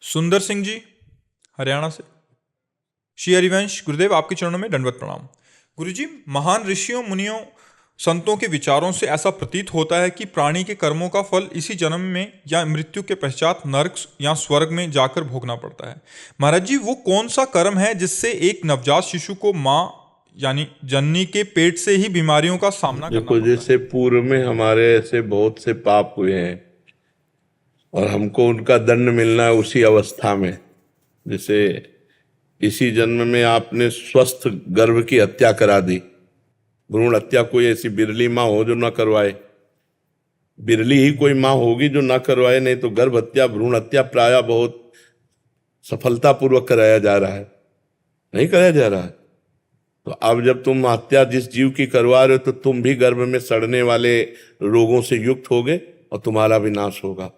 सुंदर सिंह जी, हरियाणा से। श्री हरिवंश गुरुदेव, आपके चरणों में दंडवत प्रणाम। गुरुजी, महान ऋषियों मुनियों संतों के विचारों से ऐसा प्रतीत होता है कि प्राणी के कर्मों का फल इसी जन्म में या मृत्यु के पश्चात नरक या स्वर्ग में जाकर भोगना पड़ता है। महाराज जी, वो कौन सा कर्म है जिससे एक नवजात शिशु को माँ यानी जननी के पेट से ही बीमारियों का सामना करना देखो, पड़ता है? जैसे पूर्व में हमारे ऐसे बहुत से पाप हुए हैं और हमको उनका दंड मिलना है उसी अवस्था में। जैसे इसी जन्म में आपने स्वस्थ गर्भ की हत्या करा दी। भ्रूण हत्या कोई ऐसी बिरली माँ हो जो ना करवाए? बिरली ही कोई माँ होगी जो ना करवाए, नहीं तो गर्भ हत्या भ्रूण हत्या प्रायः बहुत सफलतापूर्वक कराया जा रहा है। नहीं कराया जा रहा है। तो अब जब तुम हत्या जिस जीव की करवा रहे हो तो तुम भी गर्भ में सड़ने वाले रोगों से युक्त होगे और तुम्हारा भी नाश होगा।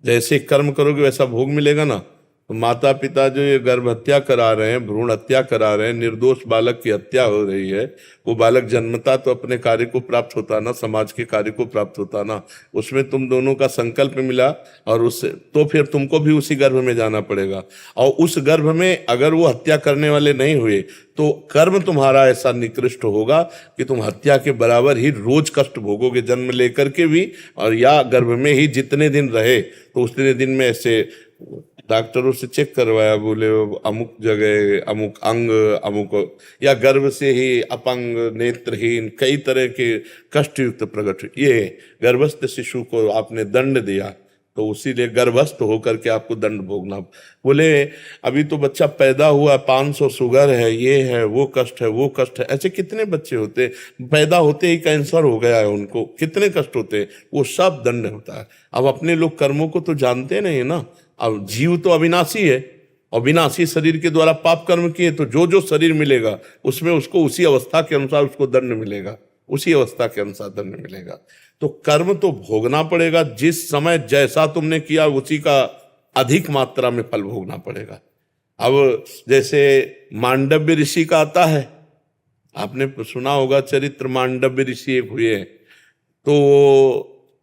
जैसे कर्म करोगे वैसा भोग मिलेगा ना। तो माता पिता जो ये गर्भ हत्या करा रहे हैं, भ्रूण हत्या करा रहे हैं, निर्दोष बालक की हत्या हो रही है, वो बालक जन्मता तो अपने कार्य को प्राप्त होता ना, समाज के कार्य को प्राप्त होता ना। उसमें तुम दोनों का संकल्प मिला और उससे तो फिर तुमको भी उसी गर्भ में जाना पड़ेगा। और उस गर्भ में अगर वो हत्या करने वाले नहीं हुए तो कर्म तुम्हारा ऐसा निकृष्ट होगा कि तुम हत्या के बराबर ही रोज कष्ट भोगोगे, जन्म लेकर के भी और या गर्भ में ही जितने दिन रहे। तो उतने दिन में ऐसे डॉक्टरों से चेक करवाया, बोले अमुक जगह अमुक अंग अमुक, या गर्भ से ही अपंग नेत्रहीन कई तरह के कष्टयुक्त प्रकट, ये गर्भस्थ शिशु को आपने दंड दिया तो उसीलिए गर्भस्थ होकर के आपको दंड भोगना। बोले अभी तो बच्चा पैदा हुआ, 500 शुगर है, ये है, वो कष्ट है, वो कष्ट है। ऐसे कितने बच्चे होते पैदा होते ही कैंसर हो गया है उनको, कितने कष्ट होते, वो सब दंड होता है। अब अपने लोग कर्मों को तो जानते नहीं ना। अब जीव तो अविनाशी है, अविनाशी शरीर के द्वारा पाप कर्म किए तो जो जो शरीर मिलेगा उसमें उसको उसी अवस्था के अनुसार उसको दंड मिलेगा, उसी अवस्था के अनुसार दंड मिलेगा। तो कर्म तो भोगना पड़ेगा, जिस समय जैसा तुमने किया उसी का अधिक मात्रा में फल भोगना पड़ेगा। अब जैसे मांडव्य ऋषि का आता है, आपने सुना होगा चरित्र, मांडव्य ऋषि एक हुए हैं। तो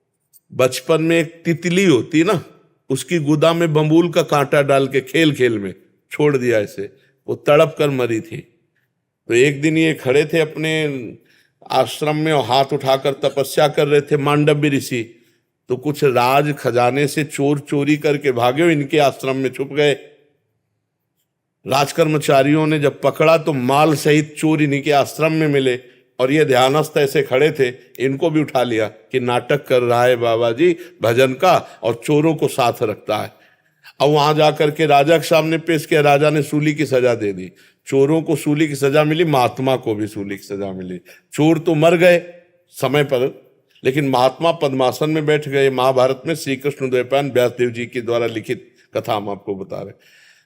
बचपन में एक तितली होती ना, उसकी गुदा में बंबूल का कांटा डाल के खेल खेल में छोड़ दिया, ऐसे वो तड़प कर मरी थी। तो एक दिन ये खड़े थे अपने आश्रम में और हाथ उठाकर तपस्या कर रहे थे मांडव्य ऋषि। तो कुछ राज खजाने से चोर चोरी करके भागे, इनके आश्रम में छुप गए। राजकर्मचारियों ने जब पकड़ा तो माल सहित चोर इन्हीं के आश्रम में मिले और ये ध्यानस्थ ऐसे खड़े थे, इनको भी उठा लिया कि नाटक कर रहा है बाबा जी भजन का और चोरों को साथ रखता है। अब वहां जाकर के राजा के सामने पेश किया, राजा ने सूली की सजा दे दी। चोरों को सूली की सजा मिली, महात्मा को भी सूली की सजा मिली। चोर तो मर गए समय पर, लेकिन महात्मा पद्मासन में बैठ गए। महाभारत में श्री कृष्ण द्वैपायन व्यासदेव जी के द्वारा लिखित कथा हम आपको बता रहे।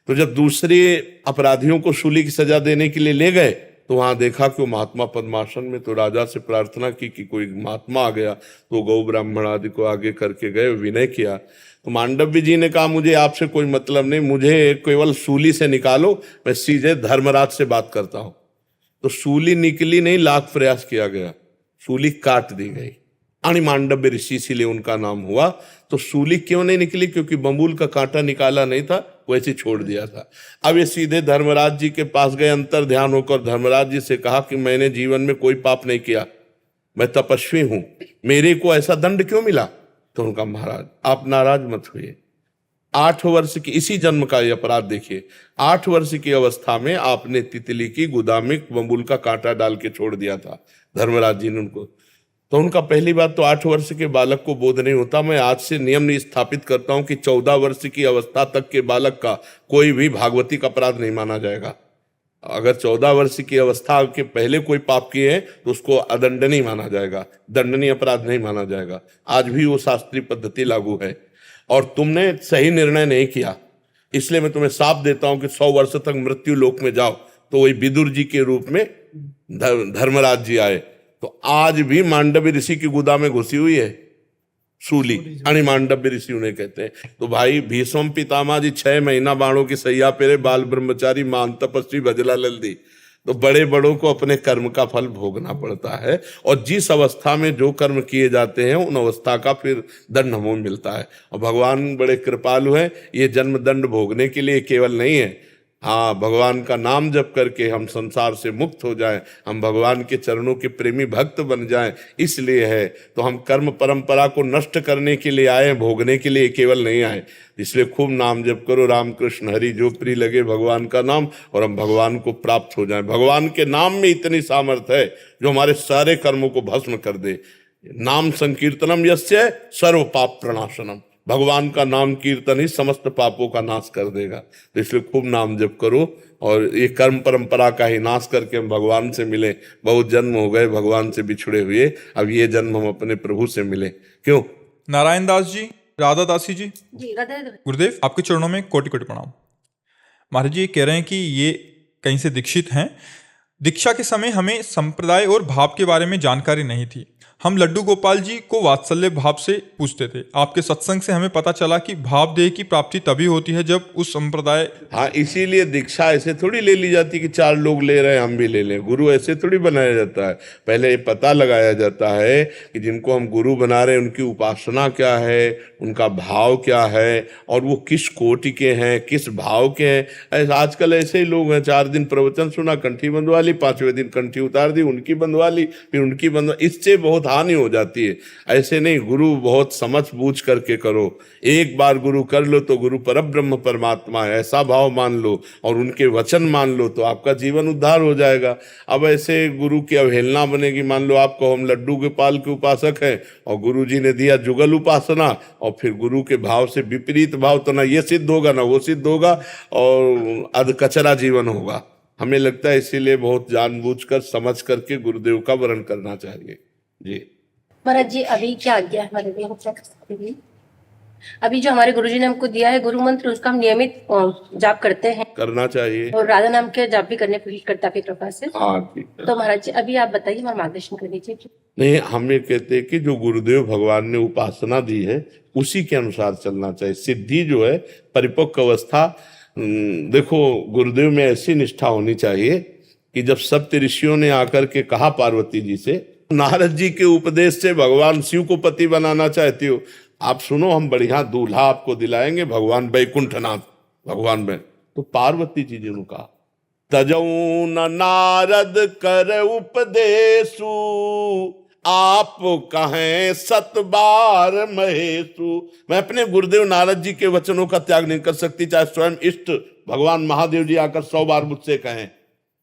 तो जब दूसरे अपराधियों को सूली की सजा देने के लिए ले गए तो वहां देखा कि वो महात्मा पद्मासन में। तो राजा से प्रार्थना की कि कोई महात्मा आ गया, तो गौ ब्राह्मण आदि को आगे करके गए, विनय किया। तो मांडव्य जी ने कहा मुझे आपसे कोई मतलब नहीं, मुझे केवल सूली से निकालो, मैं सीधे धर्मराज से बात करता हूं। तो सूली निकली नहीं, लाख प्रयास किया गया, सूली काट दी गई। अणिमांडव्य ऋषि इसीलिए उनका नाम हुआ। तो सूली क्यों नहीं निकली? क्योंकि बंबूल का कांटा निकाला नहीं था, वैसे छोड़ दिया था। अब ये सीधे धर्मराज जी के पास गए, अंतर ध्यान होकर धर्मराज जी से कहा कि मैंने जीवन में कोई पाप नहीं किया, मैं तपस्वी हूं, मेरे को ऐसा दंड क्यों मिला? तो उनका महाराज आप नाराज मत हुए, 8 वर्ष की इसी जन्म का ये अपराध देखिए, 8 वर्ष की अवस्था में आपने तितली की गुदा में बंबूल का कांटा डाल के छोड़ दिया था। धर्मराज जी ने उनको, तो उनका पहली बात तो 8 वर्ष के बालक को बोध नहीं होता। मैं आज से नियम स्थापित करता हूं कि 14 वर्ष की अवस्था तक के बालक का कोई भी भागवतिक अपराध नहीं माना जाएगा। अगर 14 वर्ष की अवस्था के पहले कोई पाप किए हैं तो उसको अदंडनीय माना जाएगा, दंडनीय अपराध नहीं माना जाएगा। आज भी वो शास्त्रीय पद्धति लागू है और तुमने सही निर्णय नहीं किया, इसलिए मैं तुम्हें साफ देता हूं कि 100 वर्ष तक मृत्यु लोक में जाओ। तो वही विदुर जी के रूप में धर्मराज जी आए। तो आज भी मांडव्य ऋषि की गुदा में घुसी हुई है सूली, अणिमांडव्य ऋषि उन्हें कहते हैं। तो भाई भीष्म पितामह जी 6 महीना बाणों की सैया पेरे, बाल ब्रह्मचारी मान तपस्वी भजला लल्दी। तो बड़े बड़ों को अपने कर्म का फल भोगना पड़ता है, और जिस अवस्था में जो कर्म किए जाते हैं उन अवस्था का फिर दंड हमें मिलता है। और भगवान बड़े कृपालु हैं, ये जन्म दंड भोगने के लिए केवल नहीं है। हाँ, भगवान का नाम जप करके हम संसार से मुक्त हो जाएं, हम भगवान के चरणों के प्रेमी भक्त बन जाएं, इसलिए है। तो हम कर्म परंपरा को नष्ट करने के लिए आए, भोगने के लिए केवल नहीं आए। इसलिए खूब नाम जप करो, राम कृष्ण हरि जो प्रिय लगे भगवान का नाम, और हम भगवान को प्राप्त हो जाएं। भगवान के नाम में इतनी सामर्थ्य है जो हमारे सारे कर्मों को भस्म कर दे। नाम संकीर्तनम यस्य सर्व पाप प्रणाशनम, भगवान का नाम कीर्तन ही समस्त पापों का नाश कर देगा। तो इसलिए खूब नाम जप करो, और ये कर्म परंपरा का ही नाश करके हम भगवान से मिले। बहुत जन्म हो गए भगवान से बिछड़े हुए, अब ये जन्म हम अपने प्रभु से मिले। क्यों? नारायण दास जी, राधा दासी जी, जी राधे राधे। गुरुदेव आपके चरणों में कोटि कोटि प्रणाम। महाराज जी ये कह रहे हैं कि ये कहीं से दीक्षित हैं। दीक्षा के समय हमें संप्रदाय और भाव के बारे में जानकारी नहीं थी। हम लड्डू गोपाल जी को वात्सल्य भाव से पूछते थे। आपके सत्संग से हमें पता चला कि भाव देह की प्राप्ति तभी होती है जब उस संप्रदाय। हाँ, इसीलिए दीक्षा ऐसे थोड़ी ले ली जाती कि 4 लोग ले रहे हैं हम भी ले लें। गुरु ऐसे थोड़ी बनाया जाता है। पहले ये पता लगाया जाता है कि जिनको हम गुरु बना रहे हैं उनकी उपासना क्या है, उनका भाव क्या है, और वो किस कोटि के हैं, किस भाव के हैं। ऐसा आजकल ऐसे ही लोग हैं, 4 दिन प्रवचन सुना, कंठी बंधवा ली, 5वें दिन कंठी उतार दी, उनकी बंधवा ली, फिर उनकी बंधवा। इससे बहुत हानि हो जाती है। ऐसे नहीं, गुरु बहुत समझ बूझ करके करो। एक बार गुरु कर लो तो गुरु परब्रह्म परमात्मा है, ऐसा भाव मान लो और उनके वचन मान लो तो आपका जीवन उद्धार हो जाएगा। अब ऐसे गुरु की अवहेलना बनेगी। मान लो आपको हम लड्डू गोपाल के उपासक हैं और गुरु जी ने दिया जुगल उपासना, और फिर गुरु के भाव से विपरीत भाव, तो ना ये सिद्ध होगा ना वो सिद्ध होगा, और अधकचरा जीवन होगा। हमें लगता है इसीलिए बहुत जानबूझकर समझ करके गुरुदेव का वरण करना चाहिए। जी महाराज जी, अभी क्या आज्ञा है हमारे लिए, हम क्या कर सकते हैं? अभी जो हमारे गुरुजी ने हमको दिया है गुरु मंत्र, उसका हम नियमित जाप करते हैं, करना चाहिए। और राधा नाम के जाप भी करने की कोशिश करते हैं आपकी कृपा से। हाँ ठीक है। तो महाराज जी अभी आप बताइए, हमारा मार्गदर्शन कर दीजिए। नहीं, हम ये कहते हैं कि जो गुरुदेव भगवान ने उपासना दी है उसी के अनुसार चलना चाहिए। सिद्धि जो है, परिपक्व अवस्था, देखो गुरुदेव में ऐसी निष्ठा होनी चाहिए कि जब सप्त ऋषियों ने आकर के कहा पार्वती जी से, नारद जी के उपदेश से भगवान शिव को पति बनाना चाहती हो, आप सुनो हम बढ़िया दूल्हा आपको दिलाएंगे, भगवान बैकुंठनाथ भगवान में। तो पार्वती जी ने कहा, तजऊ न नारद कर उपदेशु, आप कहें 7 बार महेशु। मैं अपने गुरुदेव नारद जी के वचनों का त्याग नहीं कर सकती, चाहे स्वयं इष्ट भगवान महादेव जी आकर 100 बार मुझसे कहें।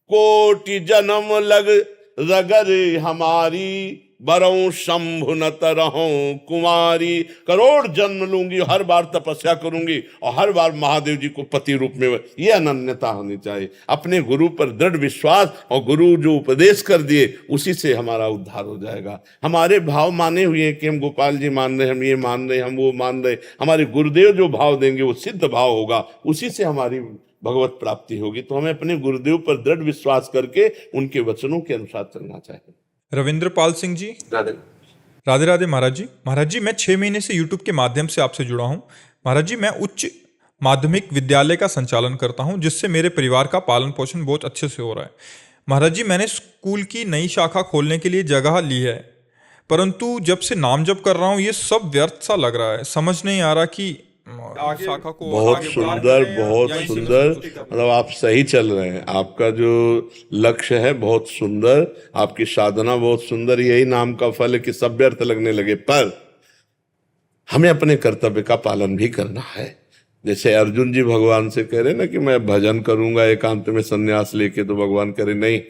कोटि जन्म लग रगर हमारी, बरऊं शंभु न तरहूं कुमारी। करोड़ जन्म लूंगी, हर बार तपस्या करूंगी और हर बार महादेव जी को पति रूप में। ये अनन्यता होनी चाहिए, अपने गुरु पर दृढ़ विश्वास, और गुरु जो उपदेश कर दिए उसी से हमारा उद्धार हो जाएगा। हमारे भाव माने हुए हैं कि हम गोपाल जी मान रहे, हम ये मान रहे, हम वो मान रहे। हमारे गुरुदेव जो भाव देंगे वो सिद्ध भाव होगा, उसी से हमारी भगवत प्राप्ति होगी। तो हमें अपने गुरुदेव पर दृढ़ विश्वास करके उनके वचनों के अनुसार चलना चाहिए। रविंद्र पाल सिंह जी, राधे राधे महाराज जी। महाराज जी मैं 6 महीने से यूट्यूब के माध्यम से आपसे जुड़ा हूँ। महाराज जी मैं उच्च माध्यमिक विद्यालय का संचालन करता हूँ, जिससे मेरे परिवार का पालन पोषण बहुत अच्छे से हो रहा है। महाराज जी मैंने स्कूल की नई शाखा खोलने के लिए जगह ली है, परंतु जब से नाम जप कर रहा हूँ ये सब व्यर्थ सा लग रहा है। समझ नहीं आ रहा कि आगे शाखा को बहुत आगे सुंदर, बढ़ाएं बहुत या इसी में सुंदर। संतुष्टि करना। मतलब आप सही चल रहे हैं, आपका जो लक्ष्य है बहुत सुंदर, आपकी साधना बहुत सुंदर। यही नाम का फल है कि सब व्यर्थ लगने लगे, पर हमें अपने कर्तव्य का पालन भी करना है। जैसे अर्जुन जी भगवान से कह रहे ना कि मैं भजन करूंगा एकांत में संन्यास लेके, तो भगवान कह रहे नहीं,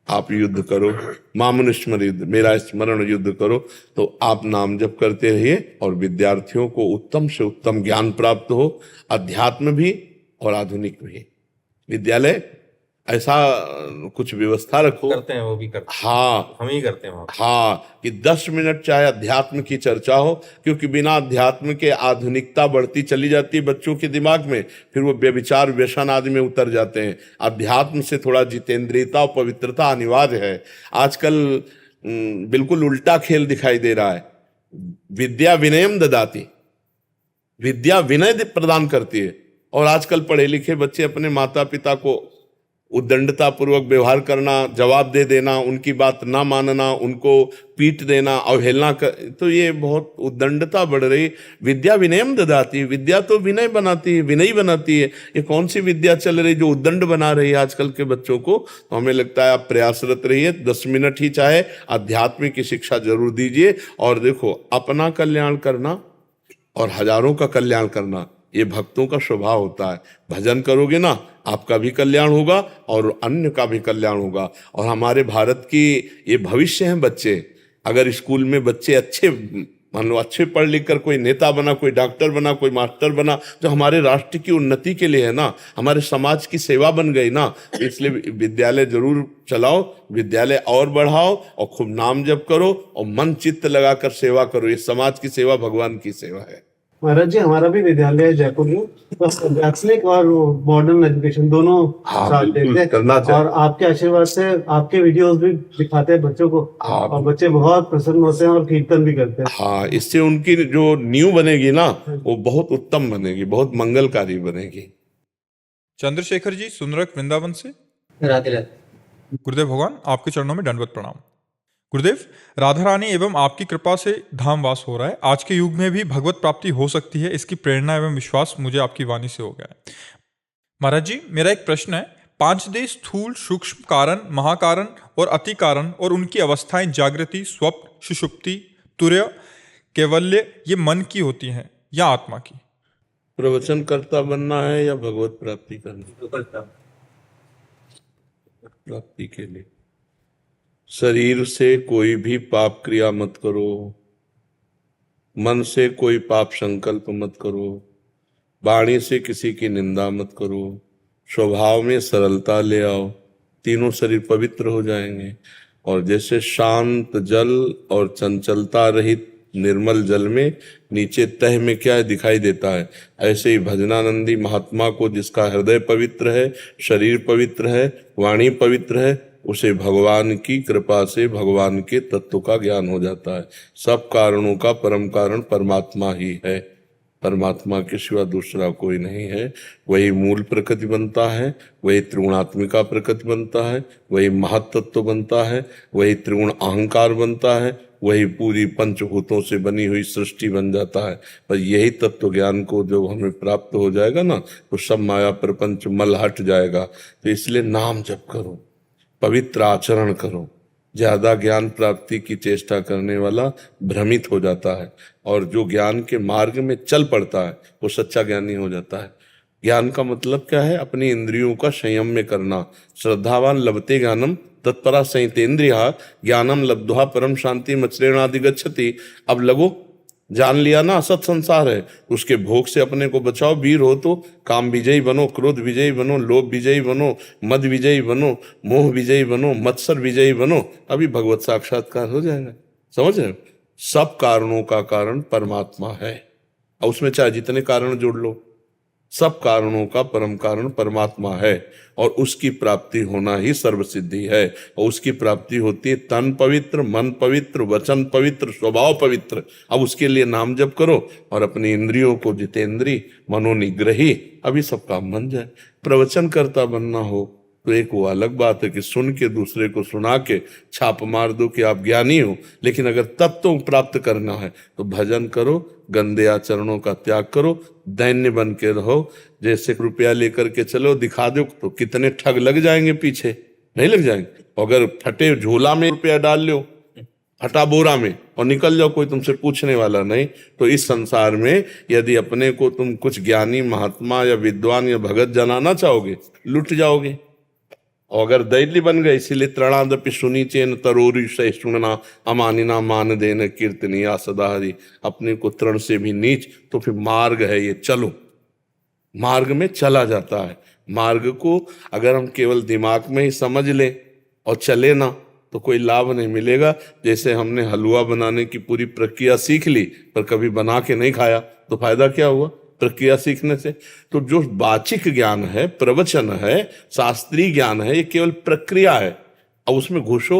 आप युद्ध करो, मामनुस्मर युद्ध, मेरा स्मरण युद्ध करो। तो आप नाम जप करते रहिए और विद्यार्थियों को उत्तम से उत्तम ज्ञान प्राप्त हो, अध्यात्म भी और आधुनिक भी। विद्यालय ऐसा कुछ व्यवस्था रखो, करते हैं वो भी करते हैं, हाँ हम ही करते हैं वहाँ। हाँ, कि 10 मिनट चाहे अध्यात्म की चर्चा हो, क्योंकि बिना अध्यात्म के आधुनिकता बढ़ती चली जाती है बच्चों के दिमाग में, फिर वो व्यभिचार व्यसन आदि में उतर जाते हैं। अध्यात्म से थोड़ा जितेंद्रियता और पवित्रता अनिवार्य है। आजकल बिल्कुल उल्टा खेल दिखाई दे रहा है। विद्या विनयम ददाती, विद्या विनय प्रदान करती है, और आजकल पढ़े लिखे बच्चे अपने माता पिता को उद्दंडता पूर्वक व्यवहार करना, जवाब दे देना, उनकी बात ना मानना, उनको पीट देना, अवहेलना कर, तो ये बहुत उद्दंडता बढ़ रही। विद्या विनयम ददाती, विद्या तो विनय बनाती है, विनयी बनाती है। ये कौन सी विद्या चल रही जो उद्दंड बना रही है आजकल के बच्चों को? तो हमें लगता है आप प्रयासरत रहिए, 10 मिनट ही चाहे आध्यात्मिक की शिक्षा जरूर दीजिए। और देखो, अपना कल्याण करना और हजारों का कल्याण करना, ये भक्तों का स्वभाव होता है। भजन करोगे ना, आपका भी कल्याण होगा और अन्य का भी कल्याण होगा। और हमारे भारत की ये भविष्य हैं बच्चे। अगर स्कूल में बच्चे अच्छे, मान लो अच्छे पढ़ लिख कर कोई नेता बना, कोई डॉक्टर बना, कोई मास्टर बना, तो हमारे राष्ट्र की उन्नति के लिए है ना, हमारे समाज की सेवा बन गई ना। इसलिए विद्यालय जरूर चलाओ, विद्यालय और बढ़ाओ और खूब नाम जप करो और मन चित्त लगाकर सेवा करो। ये समाज की सेवा भगवान की सेवा है। महाराज जी, हमारा भी विद्यालय है जयपुर में, तो वैक्सनिक और मॉडर्न एजुकेशन दोनों साथ देते हैं। करना चाहिए। और आपके आशीर्वाद से आपके वीडियोस भी दिखाते हैं बच्चों को, और बच्चे बहुत प्रसन्न होते हैं और कीर्तन भी करते हैं। हाँ, इससे उनकी जो नींव बनेगी ना, वो बहुत उत्तम बनेगी, बहुत मंगलकारी बनेगी। चंद्रशेखर जी सुंदरक वृंदावन से। राधे राधे। गुरुदेव भगवान, आपके चरणों में दंडवत प्रणाम। गुरुदेव, राधा रानी एवं आपकी कृपा से धामवास हो रहा है। आज के युग में भी भगवत प्राप्ति हो सकती है, इसकी प्रेरणा एवं विश्वास मुझे आपकी वाणी से हो गया है। महाराज जी, मेरा एक प्रश्न है। 5 देश स्थूल, सूक्ष्म कारण, महाकारण और अति कारण, और उनकी अवस्थाएं जागृति, स्वप्न, सुषुप्ति, तुर्य, कैवल्य, ये मन की होती हैं या आत्मा की? प्रवचन करता बनना है या भगवत प्राप्ति करनी? प्राप्ति के लिए शरीर से कोई भी पाप क्रिया मत करो, मन से कोई पाप संकल्प मत करो, वाणी से किसी की निंदा मत करो, स्वभाव में सरलता ले आओ, तीनों शरीर पवित्र हो जाएंगे। और जैसे शांत जल और चंचलता रहित निर्मल जल में नीचे तह में क्या दिखाई देता है, ऐसे ही भजनानंदी महात्मा को, जिसका हृदय पवित्र है, शरीर पवित्र है, वाणी पवित्र है, उसे भगवान की कृपा से भगवान के तत्व का ज्ञान हो जाता है। सब कारणों का परम कारण परमात्मा ही है। परमात्मा के सिवा दूसरा कोई नहीं है। वही मूल प्रकृति बनता है, वही त्रिगुणात्मिका प्रकृति बनता है, वही महत्तत्व बनता है, वही त्रिगुण अहंकार बनता है, वही पूरी पंचभूतों से बनी हुई सृष्टि बन जाता है। पर यही तत्व ज्ञान को जब हमें प्राप्त हो जाएगा ना, तो सब माया प्रपंच मल हट जाएगा। तो इसलिए नाम जप करो, पवित्र आचरण करो। ज्यादा ज्ञान प्राप्ति की चेष्टा करने वाला भ्रमित हो जाता है, और जो ज्ञान के मार्ग में चल पड़ता है वो सच्चा ज्ञानी हो जाता है। ज्ञान का मतलब क्या है? अपनी इंद्रियों का संयम में करना। श्रद्धावान लभते ज्ञानम तत्परा संयतेन्द्रिया ज्ञानम लब्ध्वा परम शांति मच्रेणाधिगच्छति। अब लगो, जान लिया ना असत संसार है, उसके भोग से अपने को बचाओ। वीर हो तो काम विजयी बनो, क्रोध विजयी बनो, लोभ विजयी बनो, मद विजयी बनो, मोह विजयी बनो, मत्सर विजयी बनो। अभी भगवत साक्षात्कार हो जाएगा। समझ रहे हो? सब कारणों का कारण परमात्मा है, और उसमें चाहे जितने कारण जोड़ लो, सब कारणों का परम कारण परमात्मा है। और उसकी प्राप्ति होना ही सर्वसिद्धि है। और उसकी प्राप्ति होती है तन पवित्र, मन पवित्र, वचन पवित्र, स्वभाव पवित्र। अब उसके लिए नाम जप करो और अपनी इंद्रियों को जितेंद्री मनोनिग्रही, अभी सब काम बन जाए। प्रवचन करता बनना हो तो एक वो अलग बात है कि सुन के दूसरे को सुना के छाप मार दो कि आप ज्ञानी हो। लेकिन अगर तत्व प्राप्त करना है तो भजन करो, गंदे आचरणों का त्याग करो, दैन्य बन के रहो। जैसे रुपया लेकर के चलो, दिखा दो तो कितने ठग लग जाएंगे पीछे, नहीं लग जाएंगे? अगर फटे झोला में रुपया डाल लो, फटा बोरा में, और निकल जाओ, कोई तुमसे पूछने वाला नहीं। तो इस संसार में यदि अपने को तुम कुछ ज्ञानी महात्मा या विद्वान या भगत जनाना चाहोगे, लुट जाओगे। और अगर दैली बन गए, इसीलिए त्रणादपि सुनीचेन तरोरी सहिष्णुना अमानिना मान देन कीर्तनिया सदा हरि। अपने को तृण से भी नीच, तो फिर मार्ग है ये, चलो, मार्ग में चला जाता है। मार्ग को अगर हम केवल दिमाग में ही समझ लें और चले ना, तो कोई लाभ नहीं मिलेगा। जैसे हमने हलवा बनाने की पूरी प्रक्रिया सीख ली पर कभी बना के नहीं खाया, तो फायदा क्या हुआ प्रक्रिया सीखने से? तो जो वाचिक ज्ञान है, प्रवचन है, शास्त्रीय ज्ञान है, ये केवल प्रक्रिया है। अब उसमें घुसो,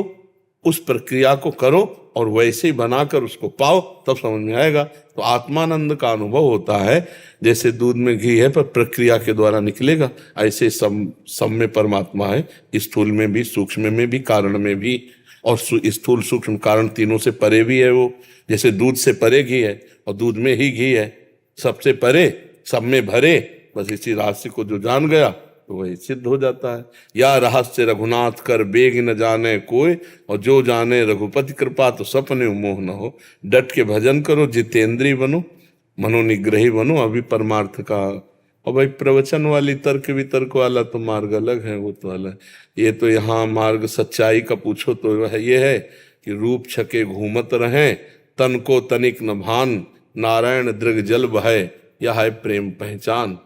उस प्रक्रिया को करो, और वैसे ही बनाकर उसको पाओ, तब समझ में आएगा। तो आत्मानंद का अनुभव होता है जैसे दूध में घी है पर प्रक्रिया के द्वारा निकलेगा, ऐसे सब में परमात्मा है, स्थूल में भी, सूक्ष्म में भी, कारण में भी। और स्थूल सूक्ष्म कारण तीनों से परे भी है वो। जैसे दूध से परे घी है और दूध में ही घी है, सबसे परे, सब में भरे। बस इसी रहस्य को जो जान गया तो वही सिद्ध हो जाता है। या रहस्य रघुनाथ कर बेग न जाने कोई, और जो जाने रघुपति कृपा तो सपने मोह न हो। डट के भजन करो, जितेंद्री बनो, मनोनिग्रही बनो, अभी परमार्थ का। और भाई प्रवचन वाली तर्क वितर्क वाला तो मार्ग अलग है, वो तो अलग। ये तो यहाँ मार्ग सच्चाई का पूछो तो वह ये है कि रूप छके घूमत रहें, तन को तनिक न भान, नारायण दृग जल बहे, यह है प्रेम पहचान।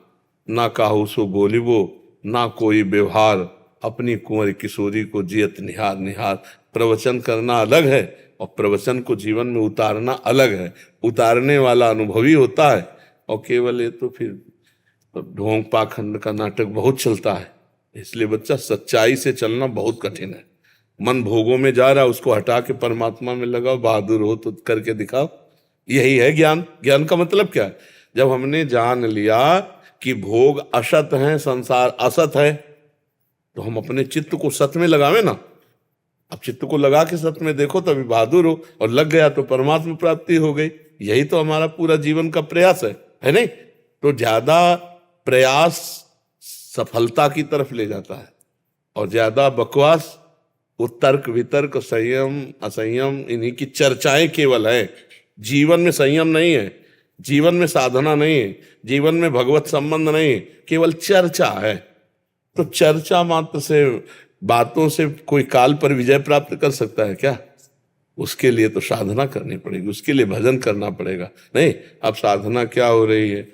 ना काहू सो बोलिबो, ना कोई व्यवहार, अपनी कुंवर किशोरी को जियत निहार निहार। प्रवचन करना अलग है और प्रवचन को जीवन में उतारना अलग है। उतारने वाला अनुभवी होता है, और केवल ये तो फिर ढोंग पाखंड का नाटक बहुत चलता है। इसलिए बच्चा सच्चाई से चलना बहुत कठिन है। मन भोगों में जा रहा है, उसको हटा के परमात्मा में लगाओ, बहादुर हो तो करके दिखाओ। यही है ज्ञान। ज्ञान का मतलब क्या है? जब हमने जान लिया कि भोग असत हैं, संसार असत है, तो हम अपने चित्त को सत में लगावे ना। अब चित्त को लगा के सत में देखो तभी बहादुर हो, और लग गया तो परमात्मा प्राप्ति हो गई। यही तो हमारा पूरा जीवन का प्रयास है नहीं? तो ज्यादा प्रयास सफलता की तरफ ले जाता है, और ज्यादा बकवास, वो तर्क वितर्क, संयम असंयम, इन्हीं की चर्चाएं केवल है। जीवन में संयम नहीं है, जीवन में साधना नहीं है, जीवन में भगवत संबंध नहीं है, केवल चर्चा है। तो चर्चा मात्र से, बातों से कोई काल पर विजय प्राप्त कर सकता है क्या? उसके लिए तो साधना करनी पड़ेगी, उसके लिए भजन करना पड़ेगा। नहीं, अब साधना क्या हो रही है?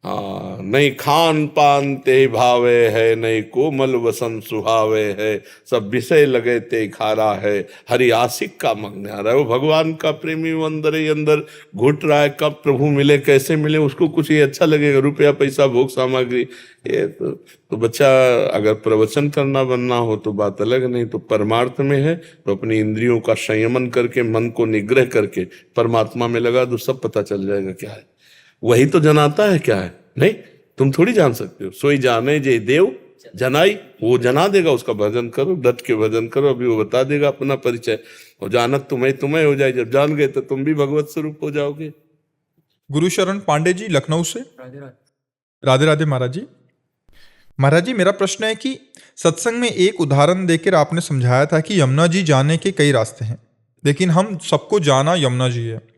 नहीं खान पान ते भावे है, नहीं कोमल वसन सुहावे है, सब विषय लगे ते खारा है, हरि आशिक का मग्न आ रहा है। वो भगवान का प्रेमी वो अंदर ही अंदर घुट रहा है। कब प्रभु मिले, कैसे मिले, उसको कुछ ये अच्छा लगेगा, रुपया पैसा भोग सामग्री। ये तो बच्चा अगर प्रवचन करना बनना हो तो बात अलग, नहीं तो परमार्थ में है तो अपनी इंद्रियों का संयमन करके, मन को निग्रह करके परमात्मा में लगा दो, सब पता चल जाएगा क्या है। वही तो जनाता है क्या है। नहीं, तुम थोड़ी जान सकते हो। सोई जाने जे देव जनाई, वो जना देगा। उसका भजन करो, डट के भजन करो, अभी वो बता देगा अपना परिचय। और जानत तुम्हें हो जाए, जब जान गए तो तुम भी भगवत स्वरूप हो जाओगे। गुरुशरण पांडे जी लखनऊ से। राधे राधे महाराज जी। महाराज जी, मेरा प्रश्न है कि सत्संग में एक उदाहरण देकर आपने समझाया था कि यमुना जी जाने के कई रास्ते हैं, लेकिन हम सबको जाना यमुना जी है।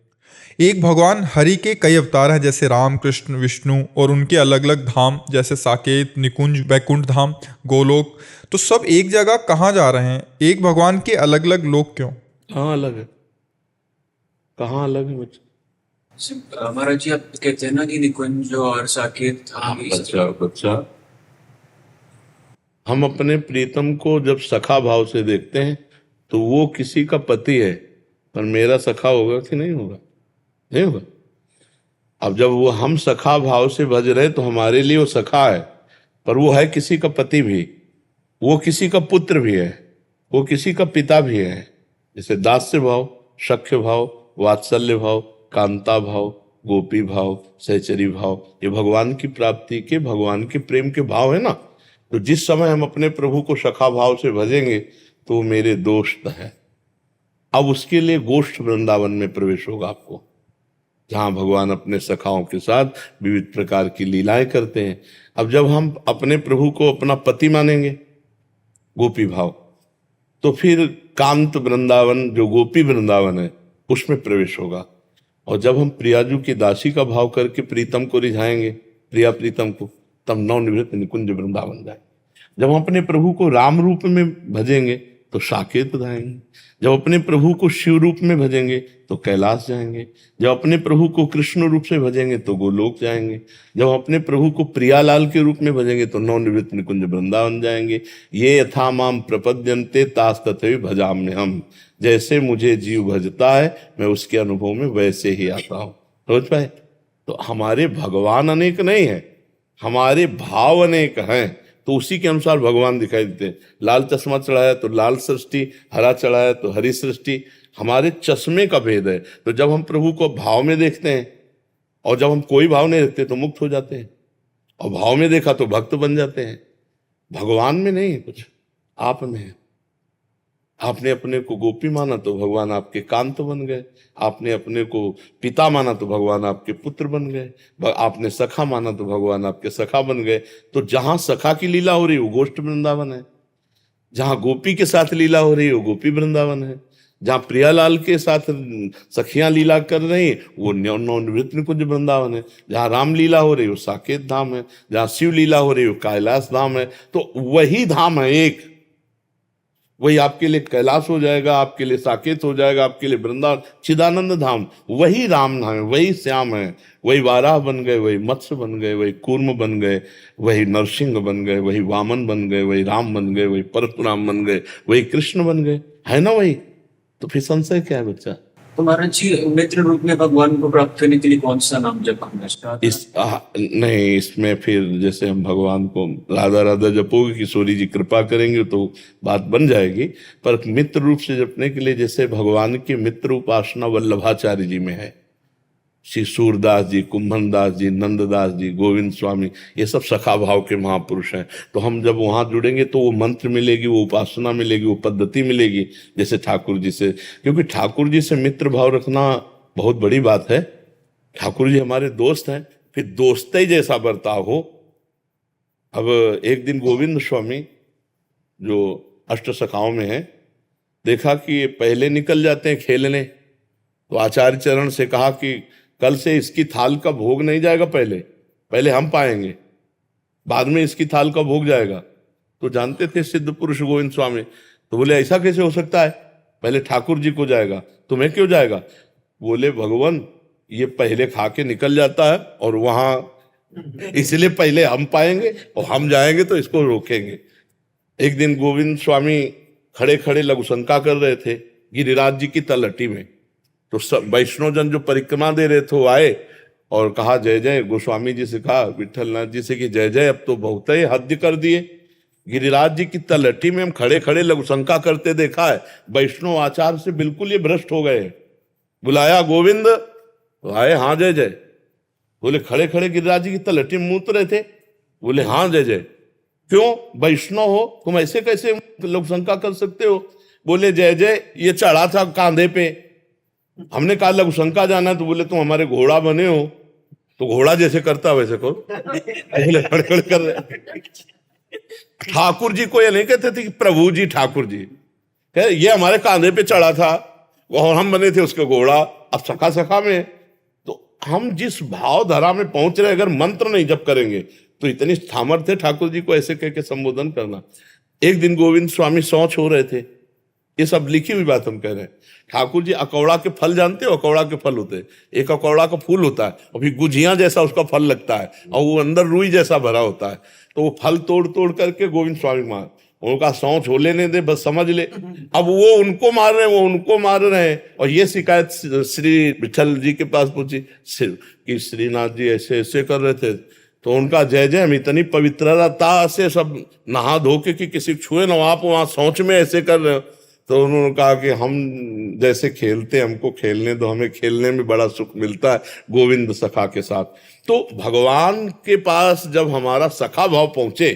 एक भगवान हरि के कई अवतार हैं, जैसे राम, कृष्ण, विष्णु, और उनके अलग अलग धाम जैसे साकेत, निकुंज, बैकुंठ धाम, गोलोक। तो सब एक जगह कहाँ जा रहे हैं? एक भगवान के अलग अलग लोक क्यों? कहाँ अलग है? कहाँ अलग है बच्चा? महाराज जी, आप कहते हैं ना कि निकुंज और साकेत धाम, बच्चा हम अपने प्रीतम को जब सखा भाव से देखते हैं तो वो किसी का पति है, पर मेरा सखा होगा कि नहीं होगा? नहीं होगा। अब जब वो हम सखा भाव से भज रहे तो हमारे लिए वो सखा है, पर वो है किसी का पति भी, वो किसी का पुत्र भी है, वो किसी का पिता भी है। जैसे दास्य भाव, सख्य भाव, वात्सल्य भाव, कांता भाव, गोपी भाव, सहचरी भाव, ये भगवान की प्राप्ति के, भगवान के प्रेम के भाव है ना। तो जिस समय हम अपने प्रभु को सखा भाव से भजेंगे तो वो मेरे दोस्त है। अब उसके लिए गोष्ठ वृंदावन में प्रवेश होगा आपको, जहां भगवान अपने सखाओं के साथ विविध प्रकार की लीलाएं करते हैं। अब जब हम अपने प्रभु को अपना पति मानेंगे, गोपी भाव, तो फिर कांत वृंदावन, जो गोपी वृंदावन है, उसमें प्रवेश होगा। और जब हम प्रियाजू की दासी का भाव करके प्रीतम को रिझाएंगे, प्रिया प्रीतम को, तब नवनिवृत्त निकुंज वृंदावन जाएंगे। जब हम अपने प्रभु को राम रूप में भजेंगे तो साकेत जाएंगे। जब अपने प्रभु को शिव रूप में भजेंगे तो कैलाश जाएंगे। जब अपने प्रभु को कृष्ण रूप से भजेंगे तो गोलोक जाएंगे। जब अपने प्रभु को प्रियालाल के रूप में भजेंगे तो नवनिवृत्त निकुंज वृंदावन जाएंगे। ये यथा माम प्रपद्यन्ते तास तथैव भजाम्य हम, जैसे मुझे जीव भजता है मैं उसके अनुभव में वैसे ही आता हूँ। समझ पाए? तो हमारे भगवान अनेक नहीं है, हमारे भाव अनेक हैं, तो उसी के अनुसार भगवान दिखाई देते हैं। लाल चश्मा चढ़ाया तो लाल सृष्टि, हरा चढ़ाया तो हरी सृष्टि। हमारे चश्मे का भेद है। तो जब हम प्रभु को भाव में देखते हैं और जब हम कोई भाव नहीं रखते तो मुक्त हो जाते हैं, और भाव में देखा तो भक्त बन जाते हैं। भगवान में नहीं है कुछ, आप में है। आपने अपने को गोपी माना तो भगवान आपके कांत बन गए, आपने अपने को पिता माना तो भगवान आपके पुत्र बन गए, आपने सखा माना तो भगवान आपके सखा बन गए। तो जहां सखा की लीला हो रही है वो गोष्ठ वृंदावन है, जहां गोपी के साथ लीला हो रही है वो गोपी वृंदावन है, जहां प्रियालाल के साथ सखियां लीला कर रही हैं वो नवनिवृत्त निकुंज वृंदावन है, जहां राम लीला हो रही है वो साकेत धाम है, जहां शिव लीला हो रही है वो कैलाश धाम है। तो वही धाम है एक, वही आपके लिए कैलाश हो जाएगा, आपके लिए साकेत हो जाएगा, आपके लिए वृंदावन चिदानंद धाम। वही राम है, वही श्याम है, वही वाराह बन गए, वही मत्स्य बन गए, वही कूर्म बन गए, वही नरसिंह बन गए, वही वामन बन गए, वही राम बन गए, वही परशुराम बन गए, वही कृष्ण बन गए, है ना वही। तो फिर संशय क्या है बच्चा। तो महाराज जी, मित्र रूप में भगवान को प्राप्त करने के लिए कौन सा नाम जप करना चाहिए? नहीं, इसमें फिर जैसे हम भगवान को राधा राधा जपोगे, किशोरी जी कृपा करेंगे तो बात बन जाएगी। पर मित्र रूप से जपने के लिए जैसे भगवान की मित्र उपासना वल्लभाचार्य जी में है, श्री सूरदास जी, कुंभनदास जी, नंददास जी, गोविंद स्वामी, ये सब सखा भाव के महापुरुष हैं। तो हम जब वहाँ जुड़ेंगे तो वो मंत्र मिलेगी, वो उपासना मिलेगी, वो पद्धति मिलेगी जैसे ठाकुर जी से। क्योंकि ठाकुर जी से मित्र भाव रखना बहुत बड़ी बात है। ठाकुर जी हमारे दोस्त हैं, फिर दोस्त ही जैसा बर्ताव हो। अब एक दिन गोविंद स्वामी जो अष्ट सखाओं में है, देखा कि ये पहले निकल जाते हैं खेलने, तो आचार्य चरण से कहा कि कल से इसकी थाल का भोग नहीं जाएगा, पहले हम पाएंगे, बाद में इसकी थाल का भोग जाएगा। तो जानते थे सिद्ध पुरुष गोविंद स्वामी, तो बोले ऐसा कैसे हो सकता है, पहले ठाकुर जी को जाएगा, तुम्हें क्यों जाएगा। बोले भगवान ये पहले खा के निकल जाता है और वहां इसलिए पहले हम पाएंगे और हम जाएंगे तो इसको रोकेंगे। एक दिन गोविंद स्वामी खड़े खड़े लघुशंका कर रहे थे गिरिराज जी की तलहटी में, तो सब वैष्णव जन जो परिक्रमा दे रहे थे वो आए और कहा जय जय। गोस्वामी जी से कहा विठलनाथ जी से कि जय जय अब तो बहुत ही हद कर दिए, गिरिराज जी की तलहटी में हम खड़े खड़े लघुशंका करते देखा है, वैष्णव आचार से बिल्कुल ये भ्रष्ट हो गए। बुलाया गोविंद तो आए, हाँ जय जय। बोले खड़े खड़े गिरिराज जी की तलहटी में मूत रहे थे। बोले हाँ जय जय। क्यों, वैष्णव हो तुम ऐसे कैसे लघुशंका कर सकते हो। बोले जय जय ये चढ़ा था कांधे पे, हमने कहा लघुशंका जाना, तो बोले तुम हमारे घोड़ा बने हो तो घोड़ा जैसे करता वैसे करो। बोले खड़े कर रहे। ठाकुर जी को ये नहीं कहते थे कि प्रभु जी ठाकुर जी, ये हमारे कांधे पे चढ़ा था और हम बने थे उसके घोड़ा। अब सखा सखा में तो हम जिस भाव धारा में पहुंच रहे, अगर मंत्र नहीं जप करेंगे तो इतनी सामर्थ्य ठाकुर जी को ऐसे कह के संबोधन करना। एक दिन गोविंद स्वामी शौच हो रहे थे, ये सब लिखी हुई बात हम कह रहे हैं। ठाकुर जी अकौड़ा के फल जानते हो, अकौड़ा के फल होते हैं, एक अकौड़ा का फूल होता है और फिर गुझिया जैसा उसका फल लगता है और वो अंदर रुई जैसा भरा होता है। तो वो फल तोड़ तोड़ करके गोविंद स्वामी मार, उनका शौच हो लेने दे बस, समझ ले। अब वो उनको मार रहे हैं, वो उनको मार रहे हैं, और ये शिकायत श्री विठल जी के पास पहुंची कि श्रीनाथ जी ऐसे ऐसे कर रहे थे। तो उनका जय जय, हम इतनी पवित्रता से सब नहा धो के कि किसी छुए ना, आप वहां शौच में ऐसे कर रहे हो। तो उन्होंने कहा कि हम जैसे खेलते, हमको खेलने दो, हमें खेलने में बड़ा सुख मिलता है गोविंद सखा के साथ। तो भगवान के पास जब हमारा सखा भाव पहुंचे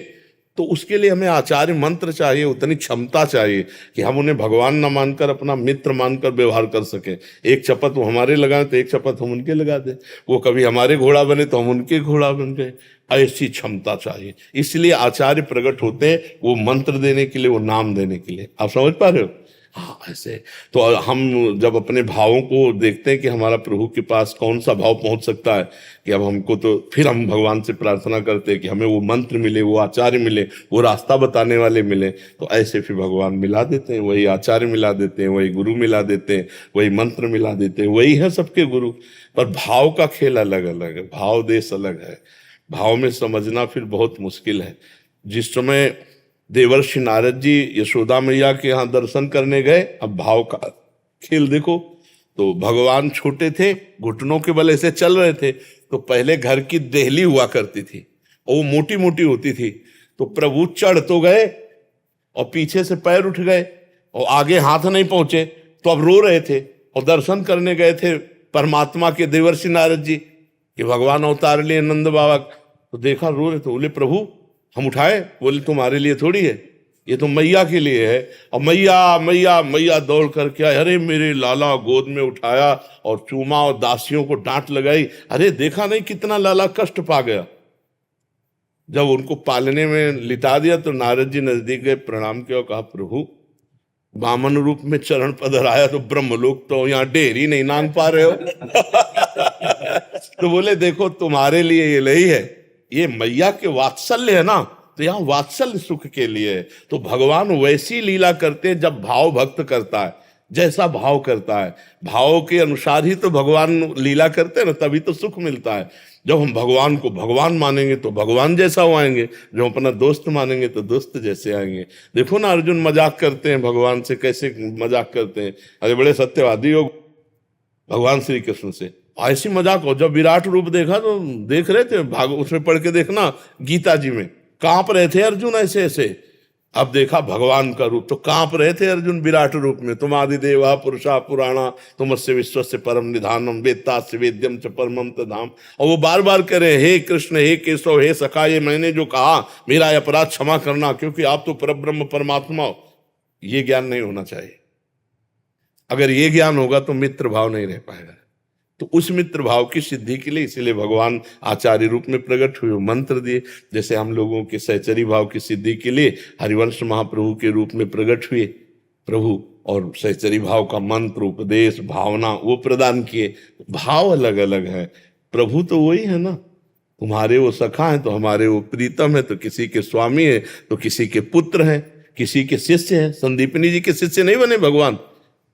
तो उसके लिए हमें आचार्य मंत्र चाहिए, उतनी क्षमता चाहिए कि हम उन्हें भगवान न मानकर अपना मित्र मानकर व्यवहार कर सके। एक शपथ वो हमारे लगाए तो एक शपथ हम उनके लगा दें, वो कभी हमारे घोड़ा बने तो हम उनके घोड़ा बन गए, ऐसी क्षमता चाहिए। इसलिए आचार्य प्रकट होते हैं, वो मंत्र देने के लिए, वो नाम देने के लिए। आप समझ पा रहे हो। हाँ ऐसे तो हम जब अपने भावों को देखते हैं कि हमारा प्रभु के पास कौन सा भाव पहुंच सकता है, कि अब हमको, तो फिर हम भगवान से प्रार्थना करते हैं कि हमें वो मंत्र मिले, वो आचार्य मिले, वो रास्ता बताने वाले मिले। तो ऐसे फिर भगवान मिला देते हैं, वही आचार्य मिला देते हैं, वही गुरु मिला देते हैं, वही मंत्र मिला देते हैं, वही है सबके गुरु। पर भाव का खेल अलग अलग है, भाव देश अलग है, भाव में समझना फिर बहुत मुश्किल है। जिस समय देवर्षि नारद जी यशोदा मैया के यहाँ दर्शन करने गए, अब भाव का खेल देखो। तो भगवान छोटे थे, घुटनों के बल ऐसे चल रहे थे, तो पहले घर की देहली हुआ करती थी और वो मोटी मोटी होती थी। तो प्रभु चढ़ तो गए और पीछे से पैर उठ गए और आगे हाथ नहीं पहुंचे, तो अब रो रहे थे और दर्शन करने गए थे परमात्मा के देवर्षि नारद जी कि भगवान अवतार लिए नंद बाबा, तो देखा रो रहे, तो बोले प्रभु हम उठाए? बोले तुम्हारे लिए थोड़ी है, ये तो मैया के लिए है। और मैया मैया मैया दौड़ करके आए, अरे मेरे लाला, गोद में उठाया और चूमा और दासियों को डांट लगाई। अरे देखा नहीं कितना लाला कष्ट पा गया। जब उनको पालने में लिटा दिया तो नारद जी नजदीक गए, प्रणाम किया और कहा प्रभु वामन रूप में चरण पधराया तो ब्रह्मलोक तो यहाँ ढेर ही नहीं नांग पा रहे हो। तो बोले देखो तुम्हारे लिए ये नहीं है, ये मैया के वात्सल्य है ना, तो यहाँ वात्सल्य सुख के लिए है। तो भगवान वैसी लीला करते हैं जब भाव भक्त करता है, जैसा भाव करता है, भाव के अनुसार ही तो भगवान लीला करते हैं ना, तभी तो सुख मिलता है। जब हम भगवान को भगवान मानेंगे तो भगवान जैसा वो आएंगे, जब अपना दोस्त मानेंगे तो दोस्त जैसे आएंगे। देखो ना अर्जुन मजाक करते हैं भगवान से, कैसे मजाक करते हैं, अरे बड़े सत्यवादी हो भगवान श्री कृष्ण से, ऐसी मजाक हो। जब विराट रूप देखा तो देख रहे थे, भाग उसमें पढ़ के देखना गीता जी में, कांप रहे थे अर्जुन ऐसे ऐसे। अब देखा भगवान का रूप तो कांप रहे थे अर्जुन विराट रूप में। तुम आदिदेवा पुरुषा पुराणा तुमस्य विश्वस्य परम निधानम वेत्तास्य वेद्यम च परमम तदाम। और वो बार बार कह रहे हे कृष्ण, हे केशव, हे सखा, ये मैंने जो कहा मेरा अपराध क्षमा करना, क्योंकि आप तो परब्रह्म परमात्मा हो। ये ज्ञान नहीं होना चाहिए। अगर ये ज्ञान होगा तो मित्र भाव नहीं रह पाएगा। तो उस मित्र भाव की सिद्धि के लिए इसलिए भगवान आचार्य रूप में प्रकट हुए, मंत्र दिए। जैसे हम लोगों के सहचरी भाव की सिद्धि के लिए हरिवंश महाप्रभु के रूप में प्रकट हुए प्रभु, और सहचरी भाव का मंत्र, उपदेश, भावना वो प्रदान किए। भाव अलग अलग है, प्रभु तो वही है ना। तुम्हारे वो सखा है तो हमारे वो प्रीतम है, तो किसी के स्वामी है तो किसी के पुत्र है, किसी के शिष्य है। संदीपनी जी के शिष्य नहीं बने भगवान,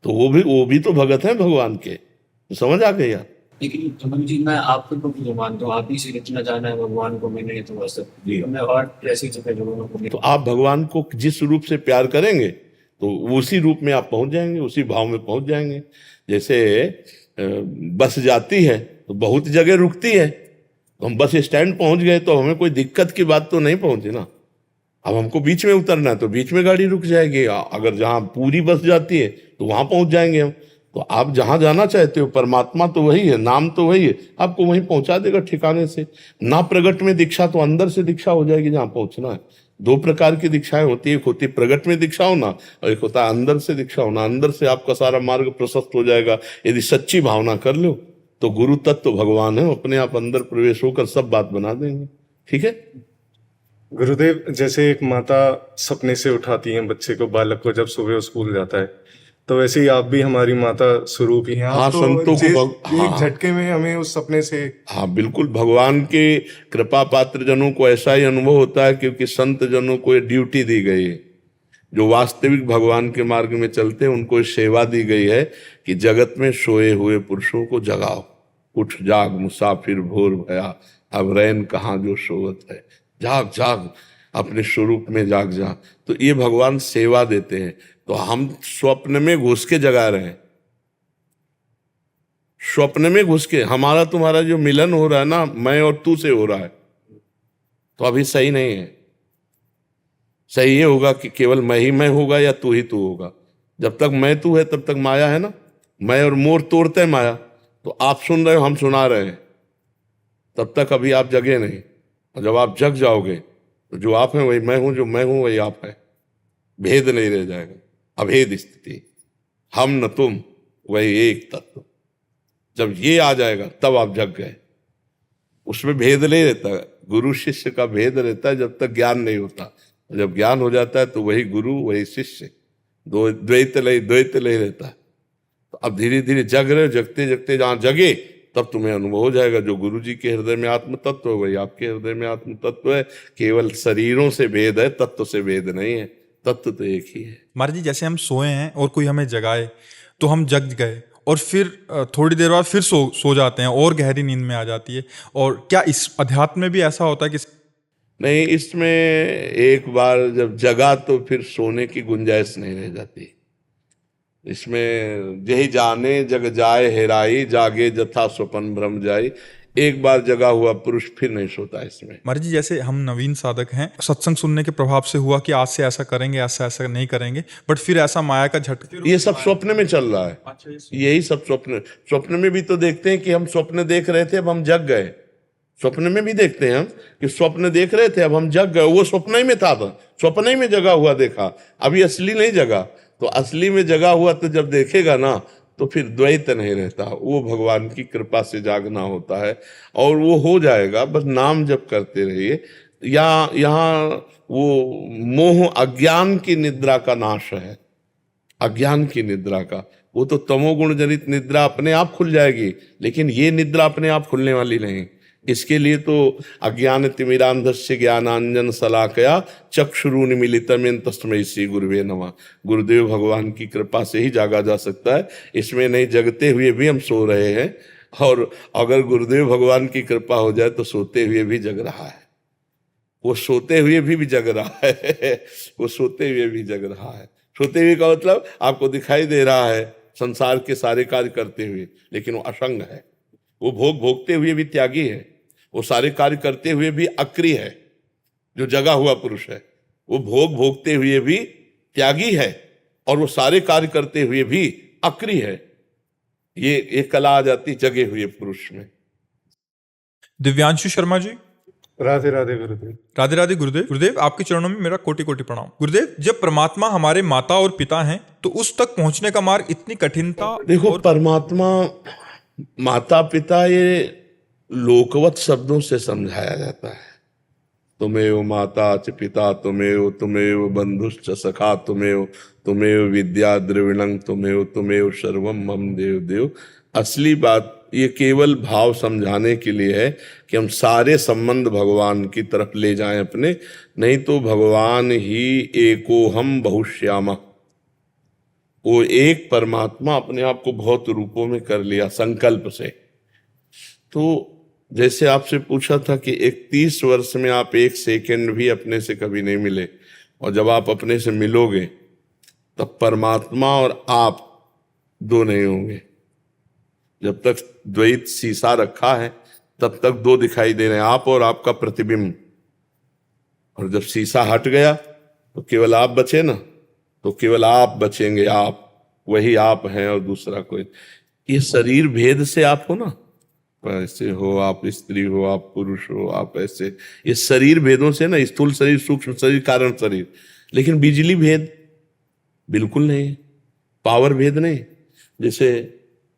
तो वो भी तो भगत है भगवान के। तो समझ आ गई आप? लेकिन कमल जी मैं आपको तो मानता हूँ, आप ही से इतना जाना है भगवान को, मैंने तो बस मैं और ऐसी जगह लोगों को। तो आप भगवान को जिस रूप से प्यार करेंगे तो उसी रूप में आप पहुंच जाएंगे, उसी भाव में पहुंच जाएंगे। जैसे बस जाती है तो बहुत जगह रुकती है, तो हम बस स्टैंड पहुंच गए तो हमें कोई दिक्कत की बात तो नहीं पहुंची ना। अब हमको बीच में उतरना है तो बीच में गाड़ी रुक जाएगी। अगर जहाँ पूरी बस जाती है तो वहां पहुंच जाएंगे हम। तो आप जहां जाना चाहते हो, परमात्मा तो वही है, नाम तो वही है, आपको वहीं पहुंचा देगा ठिकाने से। ना प्रगट में दीक्षा तो अंदर से दीक्षा हो जाएगी जहां पहुंचना है। दो प्रकार की दीक्षाएं होती है, एक होती है प्रगट में दीक्षा होना और एक होता है अंदर से दीक्षा होना। अंदर से आपका सारा मार्ग प्रशस्त हो जाएगा यदि सच्ची भावना कर लो तो गुरु तत्व भगवान है, अपने आप अंदर प्रवेश होकर सब बात बना देंगे। ठीक है गुरुदेव, जैसे एक माता सपने से उठाती है बच्चे को, बालक को, जब सुबह स्कूल जाता है, तो वैसे ही आप भी हमारी माता स्वरूप ही हैं। हाँ, आप तो संतों को एक झटके में हमें उस सपने से। हाँ बिल्कुल, भगवान के कृपा पात्र जनों को ऐसा ही अनुभव होता है, क्योंकि संत जनों को ये ड्यूटी दी गई है। जो वास्तविक भगवान के मार्ग में चलते हैं उनको सेवा दी गई है कि जगत में सोए हुए पुरुषों को जगाओ। उठ जाग मुसाफिर भोर भया, अब रैन कहाँ जो सोवत है। जाग जाग, अपने स्वरूप में जाग जा। तो ये भगवान सेवा देते हैं। तो हम स्वप्न में घुस के जगा रहे हैं, स्वप्न में घुस के हमारा तुम्हारा जो मिलन हो रहा है ना, मैं और तू से हो रहा है, तो अभी सही नहीं है। सही ये होगा कि केवल मैं ही मैं होगा या तू ही तू होगा। जब तक मैं तू है तब तक माया है ना, मैं और मोर तोड़ते हैं माया। तो आप सुन रहे हो, हम सुना रहे हैं, तब तक अभी आप जगे नहीं। और जब आप जग जाओगे तो जो आप हैं वही मैं हूं, जो मैं हूं वही आप है, भेद नहीं रह जाएगा। अभेद स्थिति, हम न तुम वही एक तत्व। जब ये आ जाएगा तब आप जग गए। उसमें भेद नहीं रहता, गुरु शिष्य का भेद रहता है जब तक ज्ञान नहीं होता। जब ज्ञान हो जाता है तो वही गुरु वही शिष्य, दो द्वैत लय रहता है। तो अब धीरे धीरे जग रहे, जगते जगते जहां जगे तब तुम्हें अनुभव हो जाएगा जो गुरु जी के हृदय में आत्म तत्व है वही आपके हृदय में आत्म तत्व है। केवल शरीरों से भेद है, तत्व से भेद नहीं है। तत्व तो एक ही है। महाराज जी, जैसे हम सोए हैं और कोई हमें जगाए तो हम जग गए और फिर थोड़ी देर बाद फिर सो जाते हैं और गहरी नींद में आ जाती है। और क्या इस अध्यात्म में भी ऐसा होता है कि नहीं, इसमें एक बार जब जगा तो फिर सोने की गुंजाइश नहीं रह जाती। इसमें यही जाने जग जाए हेराई, जागे जथा स्वपन भ्रम जाई। एक बार जगा हुआ पुरुष फिर नहीं सोता इसमें। महाराज जी, जैसे हम नवीन साधक हैं, सत्संग सुनने के प्रभाव से हुआ कि आज से ऐसा करेंगे, ऐसा ऐसा नहीं करेंगे, बट फिर ऐसा माया का झटका, ये सब स्वप्न में चल रहा है। अच्छा, यही सब स्वप्न में भी तो देखते हैं कि हम स्वप्न देख रहे थे, अब हम जग गए। स्वप्न में भी देखते हैं हम कि स्वप्न देख रहे थे, अब हम जग गए। वो स्वप्न ही में था, स्वप्न ही में जगा हुआ देखा, अभी असली नहीं जगा। तो असली में जगा हुआ तो जब देखेगा ना, तो फिर द्वैत नहीं रहता। वो भगवान की कृपा से जागना होता है, और वो हो जाएगा। बस नाम जप करते रहिए। यहाँ वो मोह अज्ञान की निद्रा का नाश है, अज्ञान की निद्रा का। वो तो तमोगुण जनित निद्रा अपने आप खुल जाएगी, लेकिन ये निद्रा अपने आप खुलने वाली नहीं। इसके लिए तो अज्ञान तिमिरांधस्य ज्ञानांजन शलाकया चक्षुरुन्मीलितम् येन तस्मै श्री गुरुवे नमः। गुरुदेव भगवान की कृपा से ही जागा जा सकता है। इसमें नहीं जगते हुए भी हम सो रहे हैं, और अगर गुरुदेव भगवान की कृपा हो जाए तो सोते हुए भी जग रहा है। वो सोते हुए भी जग रहा है। वो सोते हुए भी जग रहा है। सोते हुए का मतलब आपको दिखाई दे रहा है संसार के सारे कार्य करते हुए, लेकिन वो असंग है। वो भोग भोगते हुए भी त्यागी है। वो सारे कार्य करते हुए भी अक्रिय है। जो जगा हुआ पुरुष है वो भोग भोगते हुए भी त्यागी है, और वो सारे कार्य करते हुए भी अक्रिय है। ये एक कला आ जाती जगे हुए पुरुष में। दिव्यांशु शर्मा जी, राधे राधे गुरुदेव। राधे राधे गुरुदेव। गुरुदेव, आपके चरणों में मेरा कोटि कोटि प्रणाम। गुरुदेव, जब परमात्मा हमारे माता और पिता हैं, तो उस तक पहुंचने का मार्ग इतनी कठिनता। देखो, परमात्मा माता पिता ये लोकवत शब्दों से समझाया जाता है। तुमेव माता च पिता तुमेव, तुमेव बंधुश्च सखा तुमेव, तुमेव विद्या द्रविणं तुमेव, तुमेव सर्वम मम देव देव। असली बात ये केवल भाव समझाने के लिए है कि हम सारे संबंध भगवान की तरफ ले जाएं अपने। नहीं तो भगवान ही एको हम बहुश्यामा, वो एक परमात्मा अपने आप को बहुत रूपों में कर लिया संकल्प से। तो जैसे आपसे पूछा था कि 31 वर्ष में आप एक सेकंड भी अपने से कभी नहीं मिले, और जब आप अपने से मिलोगे तब परमात्मा और आप दो नहीं होंगे। जब तक द्वैत शीशा रखा है तब तक दो दिखाई दे रहे हैं, आप और आपका प्रतिबिंब। और जब शीशा हट गया तो केवल आप बचे ना, तो केवल आप बचेंगे। आप वही आप हैं और दूसरा कोई। ये शरीर भेद से आप हो ना, ऐसे हो, आप स्त्री हो, आप पुरुष हो, आप ऐसे, ये शरीर भेदों से ना, स्थूल शरीर, सूक्ष्म शरीर, कारण शरीर। लेकिन बिजली भेद बिल्कुल नहीं, पावर भेद नहीं। जैसे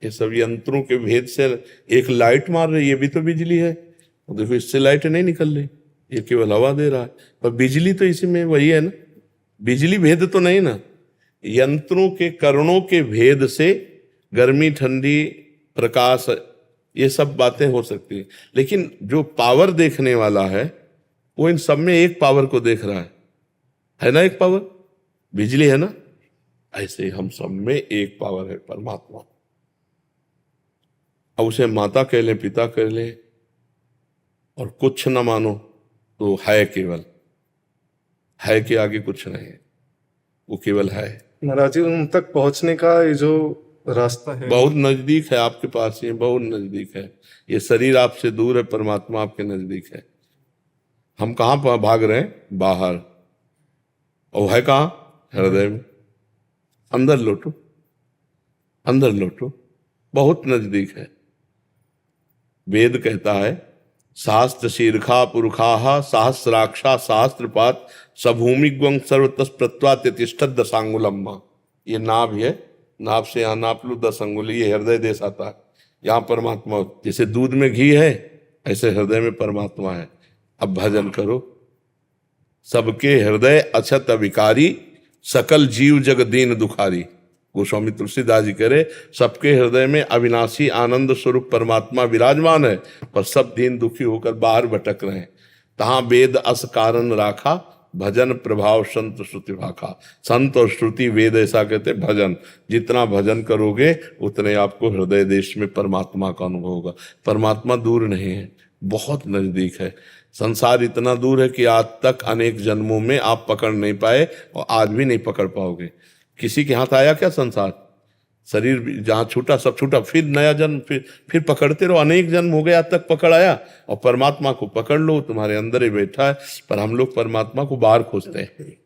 ये सब यंत्रों के भेद से एक लाइट मार रही है, ये भी तो बिजली है। देखो, इससे लाइट नहीं निकल रही, ये केवल हवा दे रहा है, पर बिजली तो इसी में वही है ना। बिजली भेद तो नहीं ना, यंत्रों के करणों के भेद से गर्मी, ठंडी, प्रकाश, ये सब बातें हो सकती है। लेकिन जो पावर देखने वाला है वो इन सब में एक पावर को देख रहा है ना। एक पावर बिजली है ना, ऐसे ही हम सब में एक पावर है, परमात्मा। अब उसे माता कह लें, पिता कह लें, और कुछ न मानो तो है, केवल है के आगे कुछ नहीं है, वो केवल है। महाराज जी, उन तक पहुंचने का ये जो रास्ता है बहुत नजदीक है, आपके पास ही बहुत नजदीक है। ये शरीर आपसे दूर है, परमात्मा आपके नजदीक है। हम कहाँ भाग रहे हैं? बाहर। और है कहाँ? हृदय में। अंदर लौटो, अंदर लौटो, बहुत नजदीक है। वेद कहता है, शास्त्र शीर्षा पुरुषा सहस्राक्षा सहस्त्रपात सभूमिग्वं सर्वतस प्रत्वात्यतिष्ठत दशांगुलम्मा। ये नाभ है, नाभ से यहाँ नाप लो 10 अंगुली, ये हृदय देश आता है। यहाँ परमात्मा, जैसे दूध में घी है ऐसे हृदय में परमात्मा है। अब भजन करो। सबके हृदय अछत अविकारी, सकल जीव जग दीन दुखारी। गोस्वामी तुलसीदास जी कह रहे, सबके हृदय में अविनाशी आनंद स्वरूप परमात्मा विराजमान है, पर सब दीन दुखी होकर बाहर भटक रहे हैं। तहाँ वेद अस कारण राखा, भजन प्रभाव संत श्रुति भाखा। संत और श्रुति वेद ऐसा कहते, भजन जितना भजन करोगे उतने आपको हृदय देश में परमात्मा का अनुभव होगा। परमात्मा दूर नहीं है, बहुत नजदीक है। संसार इतना दूर है कि आज तक अनेक जन्मों में आप पकड़ नहीं पाए, और आज भी नहीं पकड़ पाओगे। किसी के हाथ आया क्या संसार? शरीर भी जहाँ छूटा सब छूटा, फिर नया जन्म, फिर पकड़ते रहो, अनेक जन्म हो गए, आज तक पकड़ आया। और परमात्मा को पकड़ लो, तुम्हारे अंदर ही बैठा है। पर हम लोग परमात्मा को बाहर खोजते हैं,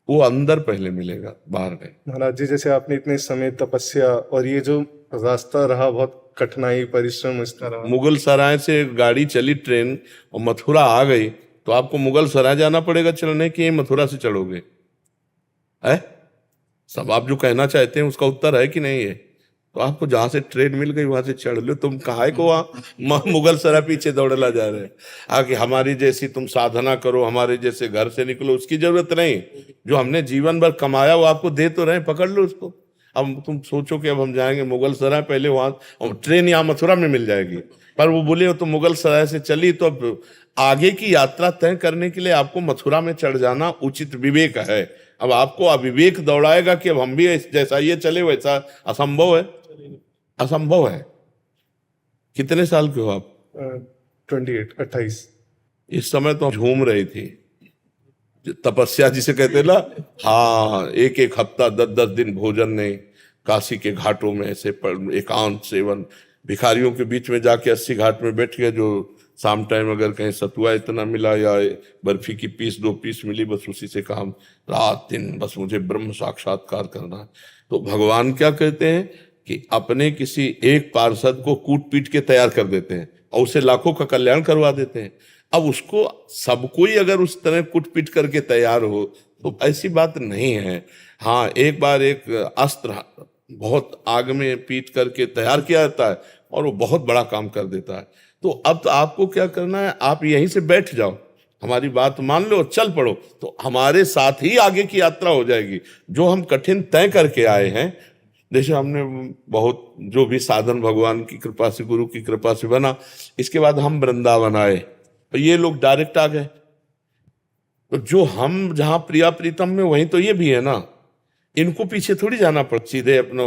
वो अंदर पहले मिलेगा, बाहर नहीं। महाराज जी, जैसे आपने इतने समय तपस्या और ये जो रास्ता रहा, बहुत कठिनाई परिश्रम इसका रहा। मुगल सराय से गाड़ी चली ट्रेन और मथुरा आ गई, तो आपको मुगल सराय जाना पड़ेगा चलने की, मथुरा से चढ़ोगे? है सब आप जो कहना चाहते हैं उसका उत्तर है कि नहीं है? तो आपको जहां से ट्रेन मिल गई वहां से चढ़ लो। तुम कहा को वहां मुगल सराय पीछे दौड़ला जा रहे हैं? आगे हमारी जैसी तुम साधना करो, हमारे जैसे घर से निकलो, उसकी जरूरत नहीं। जो हमने जीवन भर कमाया वो आपको दे तो रहे, पकड़ लो उसको। अब तुम सोचो कि अब हम जाएंगे मुगल सराय, पहले वहां ट्रेन यहाँ मथुरा में मिल जाएगी, पर वो बोले हो तो मुगल सराय से चली, तो अब आगे की यात्रा तय करने के लिए आपको मथुरा में चढ़ जाना उचित विवेक है। अब आपको अविवेक दौड़ाएगा कि अब हम भी जैसा ये चले वैसा, असंभव है, असंभव है। कितने साल के हो आप? 28। इस समय तो झूम रही थी, तपस्या जिसे कहते हैं ना। हाँ, एक एक हफ्ता 10-10 दिन भोजन नहीं, काशी के घाटों में ऐसे एकांत सेवन, भिखारियों के बीच में जाके 80 घाट में बैठ के, जो शाम टाइम अगर कहीं सतुआ इतना मिला या बर्फी की पीस 2 पीस मिली, बस उसी से काम, रात दिन बस मुझे ब्रह्म साक्षात्कार करना है। तो भगवान क्या कहते हैं कि अपने किसी एक पार्षद को कूट पीट के तैयार कर देते हैं और उसे लाखों का कल्याण करवा देते हैं। अब उसको सब कोई अगर उस तरह कुट पीट करके तैयार हो तो ऐसी बात नहीं है। हाँ, एक बार एक अस्त्र बहुत आग में पीट करके तैयार किया जाता है और वो बहुत बड़ा काम कर देता है। तो अब तो आपको क्या करना है, आप यहीं से बैठ जाओ, हमारी बात मान लो, चल पड़ो, तो हमारे साथ ही आगे की यात्रा हो जाएगी। जो हम कठिन तय करके आए हैं, जैसे हमने बहुत जो भी साधन भगवान की कृपा से, गुरु की कृपा से बना, इसके बाद हम वृंदावन आए, तो ये लोग डायरेक्ट आ गए। तो जो हम जहां प्रिया प्रीतम में, वहीं तो ये भी है ना। इनको पीछे थोड़ी जाना पड़, सीधे अपना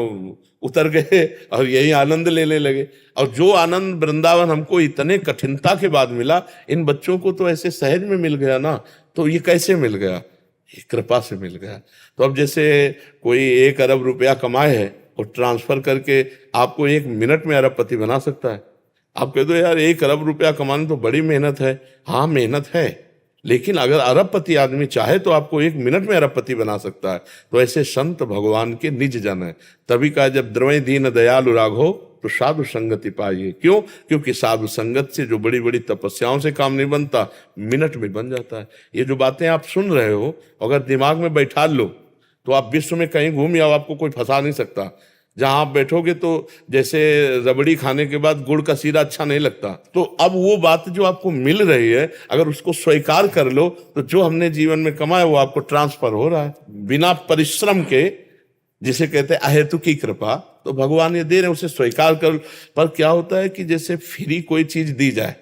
उतर गए और यही आनंद लेने लगे। और जो आनंद वृंदावन हमको इतने कठिनता के बाद मिला, इन बच्चों को तो ऐसे सहज में मिल गया ना। तो ये कैसे मिल गया? ये कृपा से मिल गया। तो अब जैसे कोई 1 अरब रुपया कमाए है और ट्रांसफर करके आपको 1 मिनट में अरबपति बना सकता है। आप कह दो यार 1 अरब रुपया कमाने तो बड़ी मेहनत है। हाँ, मेहनत है, लेकिन अगर अरबपति आदमी चाहे तो आपको 1 मिनट में अरबपति बना सकता है। तो ऐसे संत भगवान के निज जन है। तभी कहा, जब द्रवय दीन दयालु राघो तो साधु संगति पाइए। क्यों? क्योंकि साधु संगत से जो बड़ी बड़ी तपस्याओं से काम नहीं बनता, मिनट में बन जाता है। ये जो बातें आप सुन रहे हो, अगर दिमाग में बैठा लो तो आप विश्व में कहीं घूम आओ, आपको कोई फंसा नहीं सकता। जहां आप बैठोगे तो जैसे रबड़ी खाने के बाद गुड़ का सीरा अच्छा नहीं लगता। तो अब वो बात जो आपको मिल रही है, अगर उसको स्वीकार कर लो, तो जो हमने जीवन में कमाया वो आपको ट्रांसफर हो रहा है बिना परिश्रम के, जिसे कहते हैं अहेतु की कृपा। तो भगवान ये दे रहे हैं, उसे स्वीकार कर। पर क्या होता है कि जैसे फ्री कोई चीज दी जाए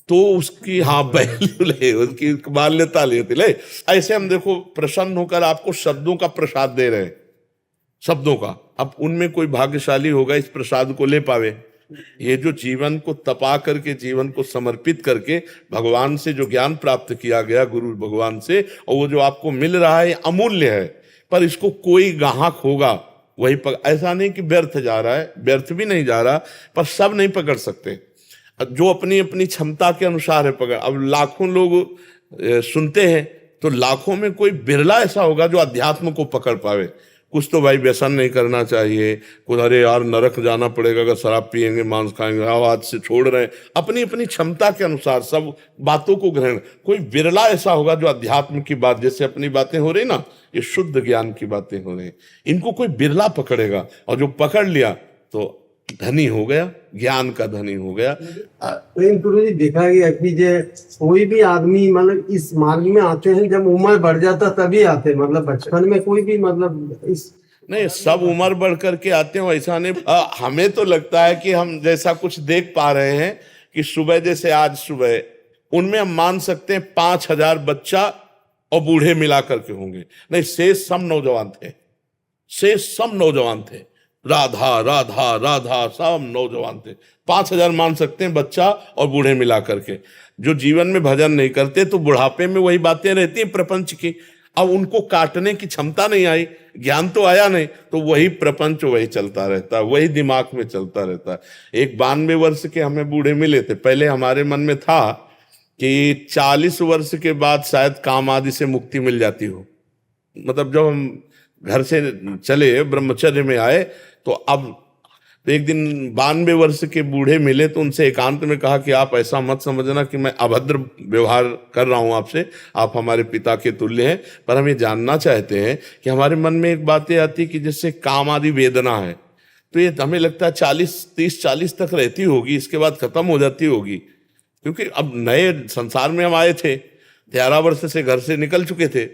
तो उसकी हाँ वैल्यू ले, उसकी मान्यता लेते ले। ऐसे हम देखो प्रसन्न होकर आपको शब्दों का प्रसाद दे रहे हैं, शब्दों का। अब उनमें कोई भाग्यशाली होगा इस प्रसाद को ले पावे। ये जो जीवन को तपा करके, जीवन को समर्पित करके भगवान से जो ज्ञान प्राप्त किया गया, गुरु भगवान से, और वो जो आपको मिल रहा है अमूल्य है। पर इसको कोई ग्राहक होगा वही ऐसा नहीं कि व्यर्थ जा रहा है, व्यर्थ भी नहीं जा रहा, पर सब नहीं पकड़ सकते। जो अपनी अपनी क्षमता के अनुसार है पकड़। अब लाखों लोग सुनते हैं तो लाखों में कोई बिरला ऐसा होगा जो अध्यात्म को पकड़ पावे। कुछ तो भाई व्यसन नहीं करना चाहिए, कुछ अरे यार नरक जाना पड़ेगा अगर शराब पिएंगे, मांस खाएंगे, आज से छोड़ रहे हैं। अपनी अपनी क्षमता के अनुसार सब बातों को ग्रहण। कोई बिरला ऐसा होगा जो अध्यात्म की बात, जैसे अपनी बातें हो रही ना, ये शुद्ध ज्ञान की बातें हो रही, इनको कोई बिरला पकड़ेगा। और जो पकड़ लिया तो धनी हो गया, ज्ञान का धनी हो गया। लेकिन गुरुजी देखा गया कि जे कोई भी आदमी मतलब इस मार्ग में आते हैं जब उम्र बढ़ जाता तभी आते हैं, मतलब बचपन में कोई भी मतलब इस नहीं, सब उम्र बढ़ करके आते हैं ऐसा नहीं। हमें तो लगता है कि हम जैसा कुछ देख पा रहे हैं कि सुबह जैसे आज सुबह, उनमें हम मान सकते हैं 5000 बच्चा और बूढ़े मिला करके होंगे। नहीं, शेष सब नौजवान थे, शेष सब नौजवान थे। राधा राधा राधा सब नौजवान थे। 5000 मान सकते हैं बच्चा और बूढ़े मिला करके। जो जीवन में भजन नहीं करते तो बुढ़ापे में वही बातें रहती हैं प्रपंच की। अब उनको काटने की क्षमता नहीं आई, ज्ञान तो आया नहीं, तो वही प्रपंच वही चलता रहता है, वही दिमाग में चलता रहता है। एक 92 वर्ष के हमें बूढ़े मिले थे। पहले हमारे मन में था कि 40 वर्ष के बाद शायद काम आदि से मुक्ति मिल जाती हो। मतलब जब हम घर से चले ब्रह्मचर्य में आए, तो अब एक दिन 92 वर्ष के बूढ़े मिले, तो उनसे एकांत में कहा कि आप ऐसा मत समझना कि मैं अभद्र व्यवहार कर रहा हूं आपसे, आप हमारे पिता के तुल्य हैं, पर हम ये जानना चाहते हैं कि हमारे मन में एक बातें आती कि जैसे काम आदि वेदना है, तो ये हमें लगता है 30-40 तक रहती होगी, इसके बाद खत्म हो जाती होगी। क्योंकि अब नए संसार में हम आए थे, 11 वर्ष से घर से निकल चुके थे।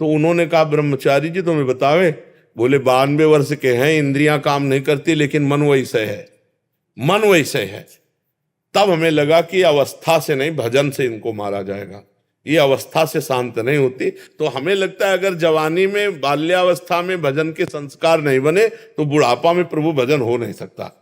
तो उन्होंने कहा ब्रह्मचारी जी तुम्हें बतावे, बोले 92 वर्ष के हैं, इंद्रियां काम नहीं करती, लेकिन मन वैसे है, मन वैसे है। तब हमें लगा कि अवस्था से नहीं, भजन से इनको मारा जाएगा, ये अवस्था से शांत नहीं होती। तो हमें लगता है अगर जवानी में, बाल्यावस्था में भजन के संस्कार नहीं बने, तो बुढ़ापा में प्रभु भजन हो नहीं सकता।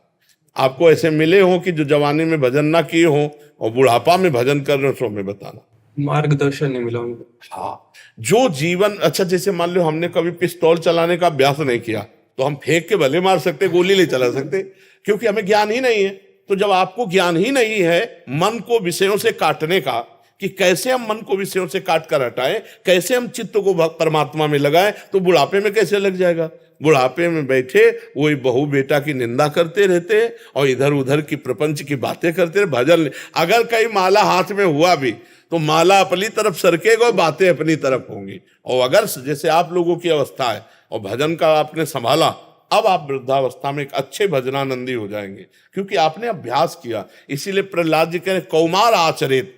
आपको ऐसे मिले हो कि जो जवानी में भजन ना किए हो और बुढ़ापा में भजन कर रहे हो, तो हमें बताना। मार्गदर्शन नहीं मिला उनको। हाँ, जो जीवन, अच्छा जैसे मान लो हमने कभी पिस्तौल चलाने का अभ्यास नहीं किया, तो हम फेंक के भले मार सकते, गोली नहीं चला सकते, क्योंकि हमें ज्ञान ही नहीं है। तो जब आपको ज्ञान ही नहीं है मन को विषयों से काटने का, कि कैसे हम मन को विषयों से काट कर हटाएं, कैसे हम चित्त को परमात्मा में लगाएं, तो बुढ़ापे में कैसे लग जाएगा। बुढ़ापे में बैठे वही बहू बेटा की निंदा करते रहते हैं और इधर उधर की प्रपंच की बातें करते रहे। भजन, अगर कहीं माला हाथ में हुआ भी तो माला अपनी तरफ सरकेगा और बातें अपनी तरफ होंगी। और अगर जैसे आप लोगों की अवस्था है और भजन का आपने संभाला, अब आप वृद्धावस्था में एक अच्छे भजनानंदी हो जाएंगे, क्योंकि आपने अभ्यास किया। इसीलिए प्रहलाद जी कह रहे कौमार आचरित,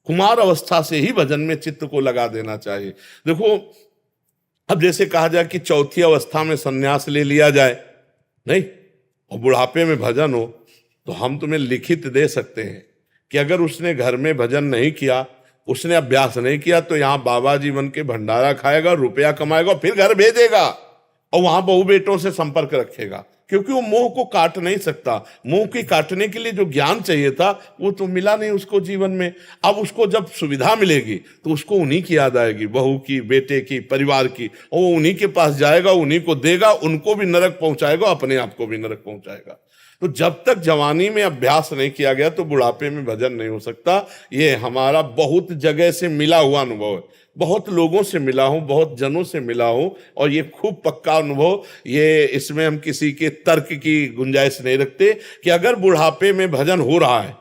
कुमार अवस्था से ही भजन में चित्त को लगा देना चाहिए। देखो, अब जैसे कहा जाए कि चौथी अवस्था में सन्यास ले लिया जाए, नहीं, और बुढ़ापे में भजन हो, तो हम तुम्हें लिखित दे सकते हैं कि अगर उसने घर में भजन नहीं किया, उसने अभ्यास नहीं किया, तो यहाँ बाबा जीवन के भंडारा खाएगा, रुपया कमाएगा, फिर घर भेजेगा और वहां बहू बेटों से संपर्क रखेगा, क्योंकि वो मोह को काट नहीं सकता। मोह की काटने के लिए जो ज्ञान चाहिए था वो तो मिला नहीं उसको जीवन में। अब उसको जब सुविधा मिलेगी तो उसको उन्हीं की याद आएगी, बहू की, बेटे की, परिवार की, और वो उन्हीं के पास जाएगा, उन्हीं को देगा, उनको भी नरक पहुंचाएगा, अपने आप को भी नरक पहुंचाएगा। तो जब तक जवानी में अभ्यास नहीं किया गया तो बुढ़ापे में भजन नहीं हो सकता। ये हमारा बहुत जगह से मिला हुआ अनुभव है, बहुत लोगों से मिला हूं, बहुत जनों से मिला हूं, और ये खूब पक्का अनुभव। ये इसमें हम किसी के तर्क की गुंजाइश नहीं रखते कि अगर बुढ़ापे में भजन हो रहा है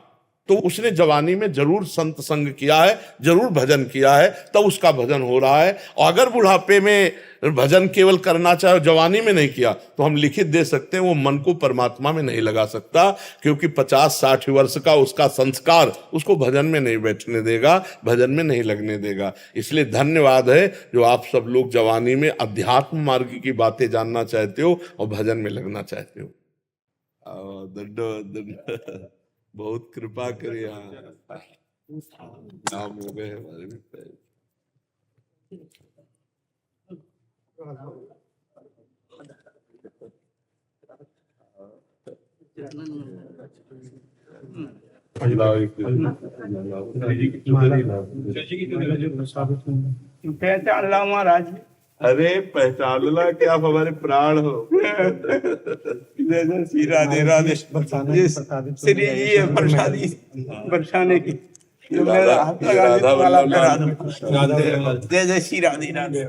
तो उसने जवानी में जरूर संत संग किया है, जरूर भजन किया है, तब उसका भजन हो रहा है। और अगर बुढ़ापे में भजन केवल करना चाहे, जवानी में नहीं किया, तो हम लिखित दे सकते हैं वो मन को परमात्मा में नहीं लगा सकता, क्योंकि 50-60 वर्ष का उसका संस्कार उसको भजन में नहीं बैठने देगा, भजन में नहीं लगने देगा। इसलिए धन्यवाद है जो आप सब लोग जवानी में अध्यात्म मार्ग की बातें जानना चाहते हो और भजन में लगना चाहते हो। बहुत कृपा करे, काम हो गए हमारे भी पैर। पहचान ला महाराज। अरे पहचान ला कि आप हमारे प्राण हो। जय राधे राधे। श्री जी ये प्रसादी बरसाने की मेरा हाथ लगा दे वाला करा दो। जय जय श्री राधे राधे,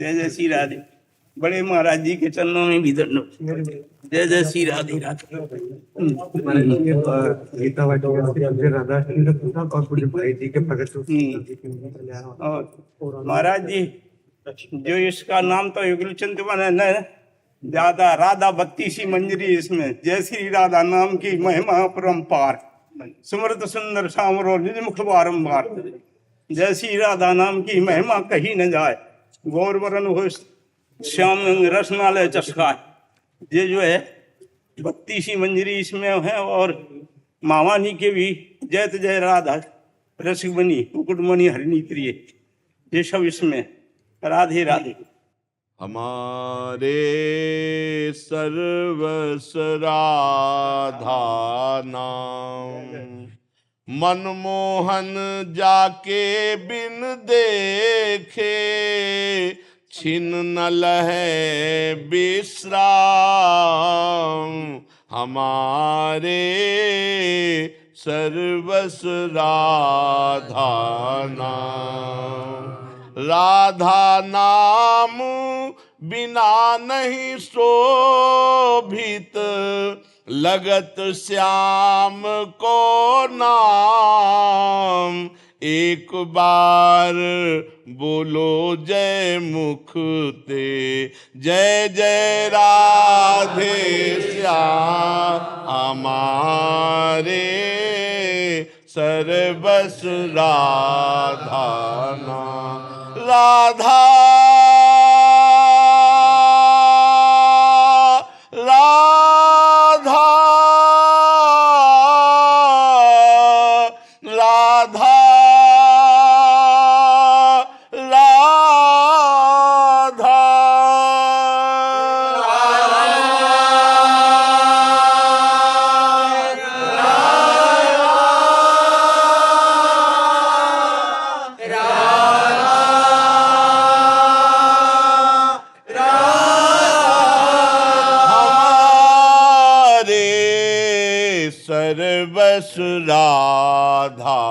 जय जय श्री राधे। बड़े महाराज जी के चरणों में भी दंड। जय जय श्री राधे राधे। और महाराज जी जो इसका नाम तो युगलचंद बना न, ज्यादा राधा 32 मंजरी इसमें। जय श्री राधा नाम की महिमा परम्पार, सुमृत सुंदर सामरो निज मुख बारंबार। जय श्री राधा नाम की महिमा कही न जाए, गौर वरण हो श्याम रसनालय चस्का। ये जो है 32 मंजरी इसमें है। और मावानी के भी जयत जय राधा रसिकमणि मुकुटमणि हरिणी प्रिय, ये सब इसमें। राधे राधे। हमारे सर्वस राधा नाम, मनमोहन जाके बिन देखे छिन न लहे विश्राम हमारे सर्वस राधा नाम। राधा नाम बिना नहीं शोभित लगत श्याम को नाम। एक बार बोलो जय मुख ते जय जय राधे श्याम हमारे सर्वस राधा नाम। राधा राधा राधा सर्वस राधा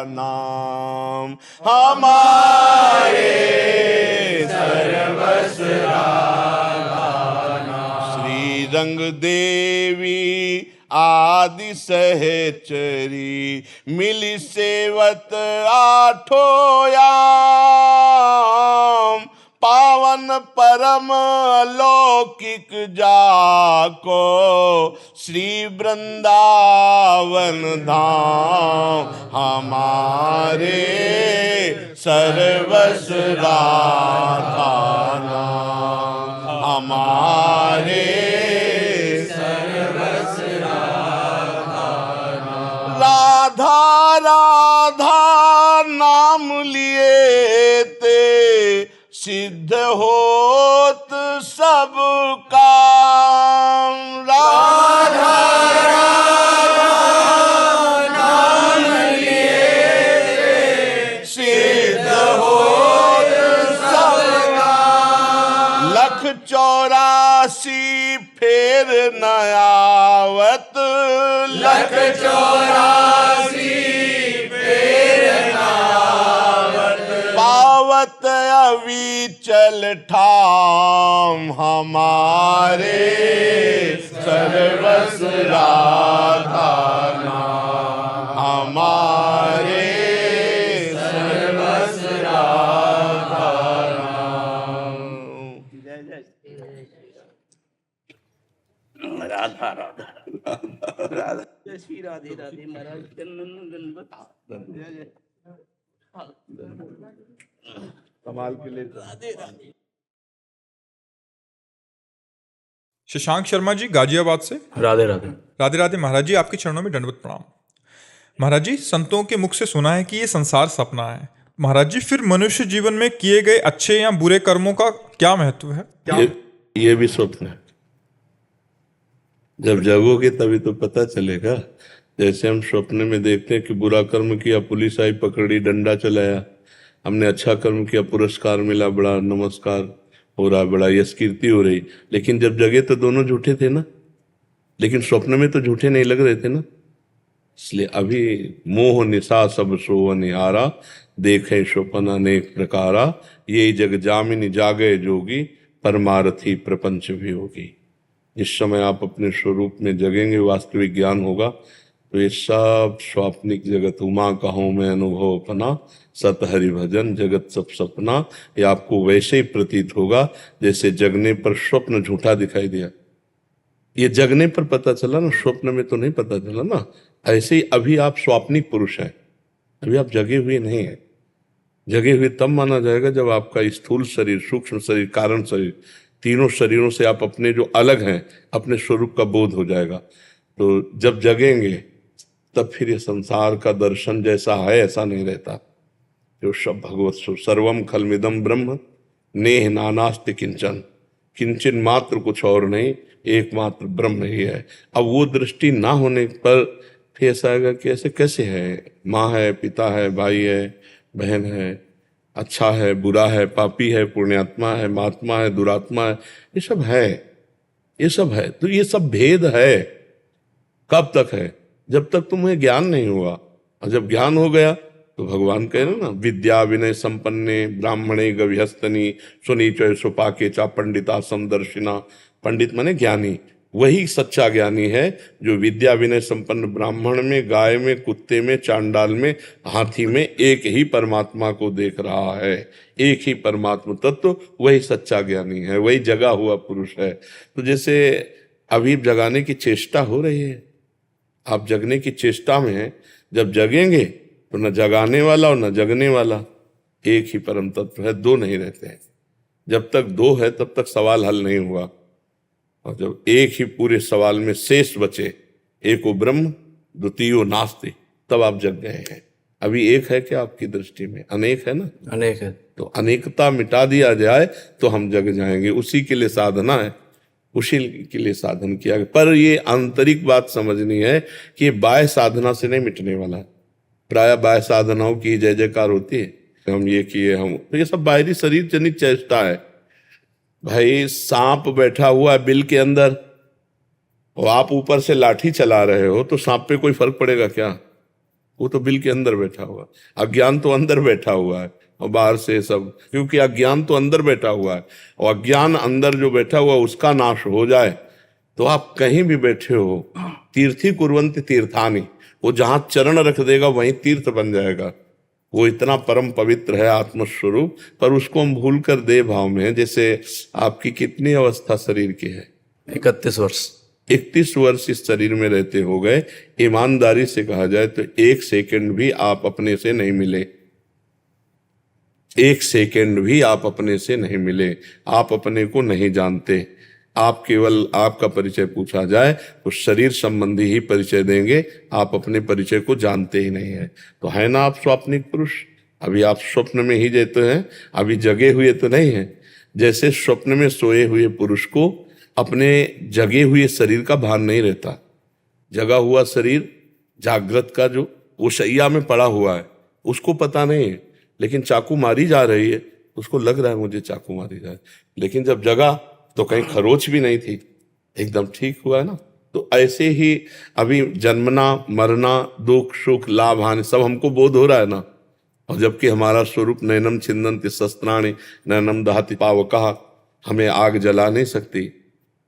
नाम हमारे सर्वस राधा नाम। श्री रंग देवी आदि सहचरी मिली सेवत आठोयाम। पावन परम लौकिक जाको श्री वृंदावन धाम हमारे सर्वस राधा नाम हमारे सर्वस राधा नाम। राधा राधा नाम लिए ते सिद्ध होत सब काम। राधा राधा नाम लिए सिद्ध होत सब काम। 184 फेर न आवत 184 फेर न आवत। पावत अविचल ठाम हमारे सर्वस राधा नाम हमारे सर्वस राधा नाम। राधा राधा राधा जय श्री राधे राधे महाराज दंडवत जय जय कमाल के लिए राधे राधे। शशांक शर्मा जी गाजियाबाद से। राधे राधे। राधे राधे महाराज जी, आपके चरणों में दंडवत प्रणाम। महाराज जी, संतों के मुख से सुना है कि ये संसार सपना है। महाराज जी, फिर मनुष्य जीवन में किए गए अच्छे या बुरे कर्मों का क्या महत्व है? ये भी स्वप्न है। जब जगोगे तभी तो पता चलेगा। जैसे हम स्वप्न में देखते हैं कि बुरा कर्म किया, पुलिस आई पकड़ी, डंडा चलाया। हमने अच्छा कर्म किया, पुरस्कार मिला, बड़ा नमस्कार हो रहा, बड़ा यश कीर्ति हो रही। लेकिन जब जगे तो दोनों झूठे थे ना। लेकिन स्वप्न में तो झूठे नहीं लग रहे थे ना। इसलिए अभी मोह निशा सब सोवन हारा, देखे स्वप्न अनेक प्रकारा। ये जग जामिनी जागे जोगी, परमारथी प्रपंच भी होगी। जिस समय आप अपने स्वरूप में जगेंगे, वास्तविक ज्ञान होगा, तो ये सब स्वाप्निक जगत उमा कहूँ मैं अनुभव अपना, सत हरि भजन जगत सब सपना। ये आपको वैसे ही प्रतीत होगा जैसे जगने पर स्वप्न झूठा दिखाई दिया। ये जगने पर पता चला ना, स्वप्न में तो नहीं पता चला ना। ऐसे ही अभी आप स्वाप्निक पुरुष हैं, अभी आप जगे हुए नहीं हैं। जगे हुए तब माना जाएगा जब आपका स्थूल शरीर, सूक्ष्म शरीर, कारण शरीर, तीनों शरीरों से आप अपने जो अलग हैं, अपने स्वरूप का बोध हो जाएगा। तो जब जगेंगे तब फिर ये संसार का दर्शन जैसा है ऐसा नहीं रहता। जो सब भगवत सर्वम खलमिदम ब्रह्म नेह नानास्ति किंचन, किंचन मात्र कुछ और नहीं, एकमात्र ब्रह्म ही है। अब वो दृष्टि ना होने पर फिर ऐसा आएगा कि ऐसे कैसे है, माँ है, पिता है, भाई है, बहन है, अच्छा है, बुरा है, पापी है, पुण्यात्मा है, महात्मा है, दुरात्मा है, ये सब है, ये सब है। तो ये सब भेद है। कब तक है? जब तक तुम्हें ज्ञान नहीं हुआ। और जब ज्ञान हो गया तो भगवान कह रहे ना, विद्या विनय संपन्ने ब्राह्मणे गविहस्तनी सुनीचय सुपाके चा पंडिता समदर्शिना। पंडित माने ज्ञानी, वही सच्चा ज्ञानी है जो विद्या विनय संपन्न ब्राह्मण में, गाय में, कुत्ते में, चांडाल में, हाथी में एक ही परमात्मा को देख रहा है। एक ही परमात्मा तत्व, वही सच्चा ज्ञानी है, वही जगा हुआ पुरुष है। तो जैसे अभी जगाने की चेष्टा हो रही है, आप जगने की चेष्टा में हैं, जब जगेंगे तो न जगाने वाला और न जगने वाला, एक ही परम तत्व है, दो नहीं रहते हैं। जब तक दो है तब तक सवाल हल नहीं हुआ। और जब एक ही पूरे सवाल में शेष बचे, एको ब्रह्म द्वितीयो नास्ति, तब आप जग गए हैं। अभी एक है क्या आपकी दृष्टि में? अनेक है ना, अनेक है। तो अनेकता मिटा दिया जाए तो हम जग जाएंगे। उसी के लिए साधना है, उसी के लिए साधन किया गया। पर ये आंतरिक बात समझनी है कि ये बाह्य साधना से नहीं मिटने वाला है। प्राय बाह्य साधनाओं की जय जयकार होती है, हम ये किए, हम, तो ये सब बाहरी शरीर जनित चेष्टा है। भाई सांप बैठा हुआ है बिल के अंदर और आप ऊपर से लाठी चला रहे हो, तो सांप पे कोई फर्क पड़ेगा क्या? वो तो बिल के अंदर बैठा हुआ। अज्ञान तो अंदर बैठा हुआ है और बाहर से सब, क्योंकि अज्ञान तो अंदर बैठा हुआ है और अज्ञान अंदर जो बैठा हुआ उसका नाश हो जाए तो आप कहीं भी बैठे हो, तीर्थी कुर्वन्ति तीर्थानि, वो जहां चरण रख देगा वहीं तीर्थ बन जाएगा। वो इतना परम पवित्र है आत्मस्वरूप, पर उसको हम भूल कर देह भाव में हैं। जैसे आपकी कितनी अवस्था शरीर की है? 31 वर्ष। 31 वर्ष इस शरीर में रहते हो गए। ईमानदारी से कहा जाए तो एक सेकंड भी आप अपने से नहीं मिले, एक सेकंड भी आप अपने से नहीं मिले। आप अपने को नहीं जानते। आप केवल आपका परिचय पूछा जाए तो शरीर संबंधी ही परिचय देंगे, आप अपने परिचय को जानते ही नहीं है। तो है ना आप स्वाप्निक पुरुष? अभी आप स्वप्न में ही जेते हैं, अभी जगे हुए तो नहीं है। जैसे स्वप्न में सोए हुए पुरुष को अपने जगे हुए शरीर का भान नहीं रहता। जगा हुआ शरीर जागृत का जो वो शैया में पड़ा हुआ है उसको पता नहीं है, लेकिन चाकू मारी जा रही है, उसको लग रहा है मुझे चाकू मारी जाए। लेकिन जब जगा तो कहीं खरोच भी नहीं थी, एकदम ठीक हुआ है ना। तो ऐसे ही अभी जन्मना, मरना, दुख सुख, लाभ हानि सब हमको बोध हो रहा है ना। और जबकि हमारा स्वरूप नैनम छिन्दन्ति शस्त्राणि नैनम दहति पावकः, हमें आग जला नहीं सकती,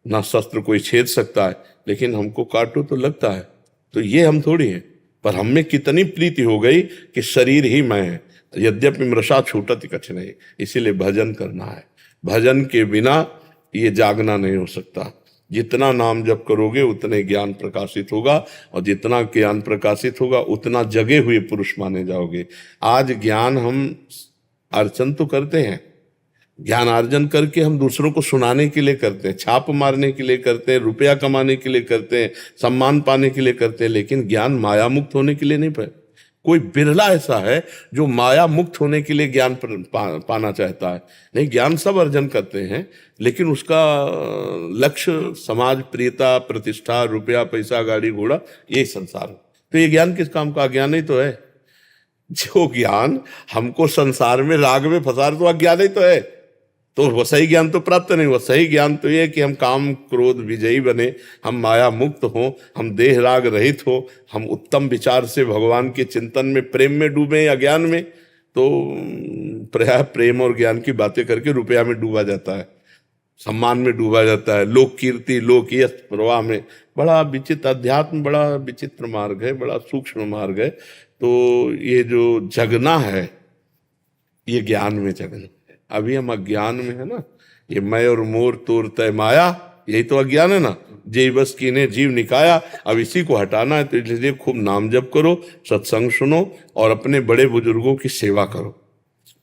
ना शस्त्र कोई छेद सकता है, लेकिन हमको काटो तो लगता है। तो ये हम थोड़ी हैं, पर हम में कितनी प्रीति हो गई कि शरीर ही मैं है। यद्यपि मृषा छूटति कठिनाई, इसीलिए भजन करना है। भजन के बिना ये जागना नहीं हो सकता। जितना नाम जप करोगे उतने ज्ञान प्रकाशित होगा, और जितना ज्ञान प्रकाशित होगा उतना जगे हुए पुरुष माने जाओगे। आज ज्ञान हम अर्चन तो करते हैं, ज्ञान अर्जन करके हम दूसरों को सुनाने के लिए करते हैं, छाप मारने के लिए करते हैं, रुपया कमाने के लिए करते हैं, सम्मान पाने के लिए करते हैं, लेकिन ज्ञान माया मुक्त होने के लिए नहीं पाए। कोई बिरला ऐसा है जो माया मुक्त होने के लिए ज्ञान पाना चाहता है। नहीं, ज्ञान सब अर्जन करते हैं, लेकिन उसका लक्ष्य समाज प्रियता, प्रतिष्ठा, रुपया, पैसा, गाड़ी घोड़ा, ये संसार। तो ये ज्ञान किस काम का? अज्ञान ही तो है। जो ज्ञान हमको संसार में राग में फंसा रहा, तो अज्ञान ही तो है। तो वो सही ज्ञान तो प्राप्त नहीं हुआ। सही ज्ञान तो ये कि हम काम क्रोध विजयी बने, हम माया मुक्त हो, हम देह राग रहित हो, हम उत्तम विचार से भगवान के चिंतन में, प्रेम में डूबे, अज्ञान में तो प्राय प्रेम और ज्ञान की बातें करके रुपया में डूबा जाता है, सम्मान में डूबा जाता है, लोक कीर्ति, लोक यश प्रवाह में। बड़ा विचित्र अध्यात्म, बड़ा विचित्र मार्ग है, बड़ा सूक्ष्म मार्ग है। तो ये जो जगना है, ये ज्ञान में जगना है। अभी हम अज्ञान में है ना, ये मैं और मोर तोर तय माया, यही तो अज्ञान है ना। जय बस कीने जीव निकाया, अब इसी को हटाना है। तो इसलिए खूब नाम जप करो, सत्संग सुनो और अपने बड़े बुजुर्गों की सेवा करो।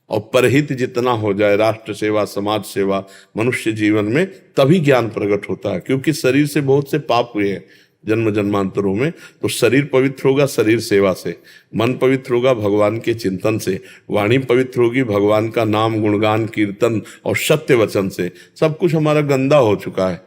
और परहित जितना हो जाए, राष्ट्र सेवा, समाज सेवा, मनुष्य जीवन में, तभी ज्ञान प्रकट होता है। क्योंकि शरीर से बहुत से पाप हुए हैं जन्म जन्मांतरों में। तो शरीर पवित्र होगा शरीर सेवा से, मन पवित्र होगा भगवान के चिंतन से, वाणी पवित्र होगी भगवान का नाम गुणगान कीर्तन और सत्य वचन से। सब कुछ हमारा गंदा हो चुका है,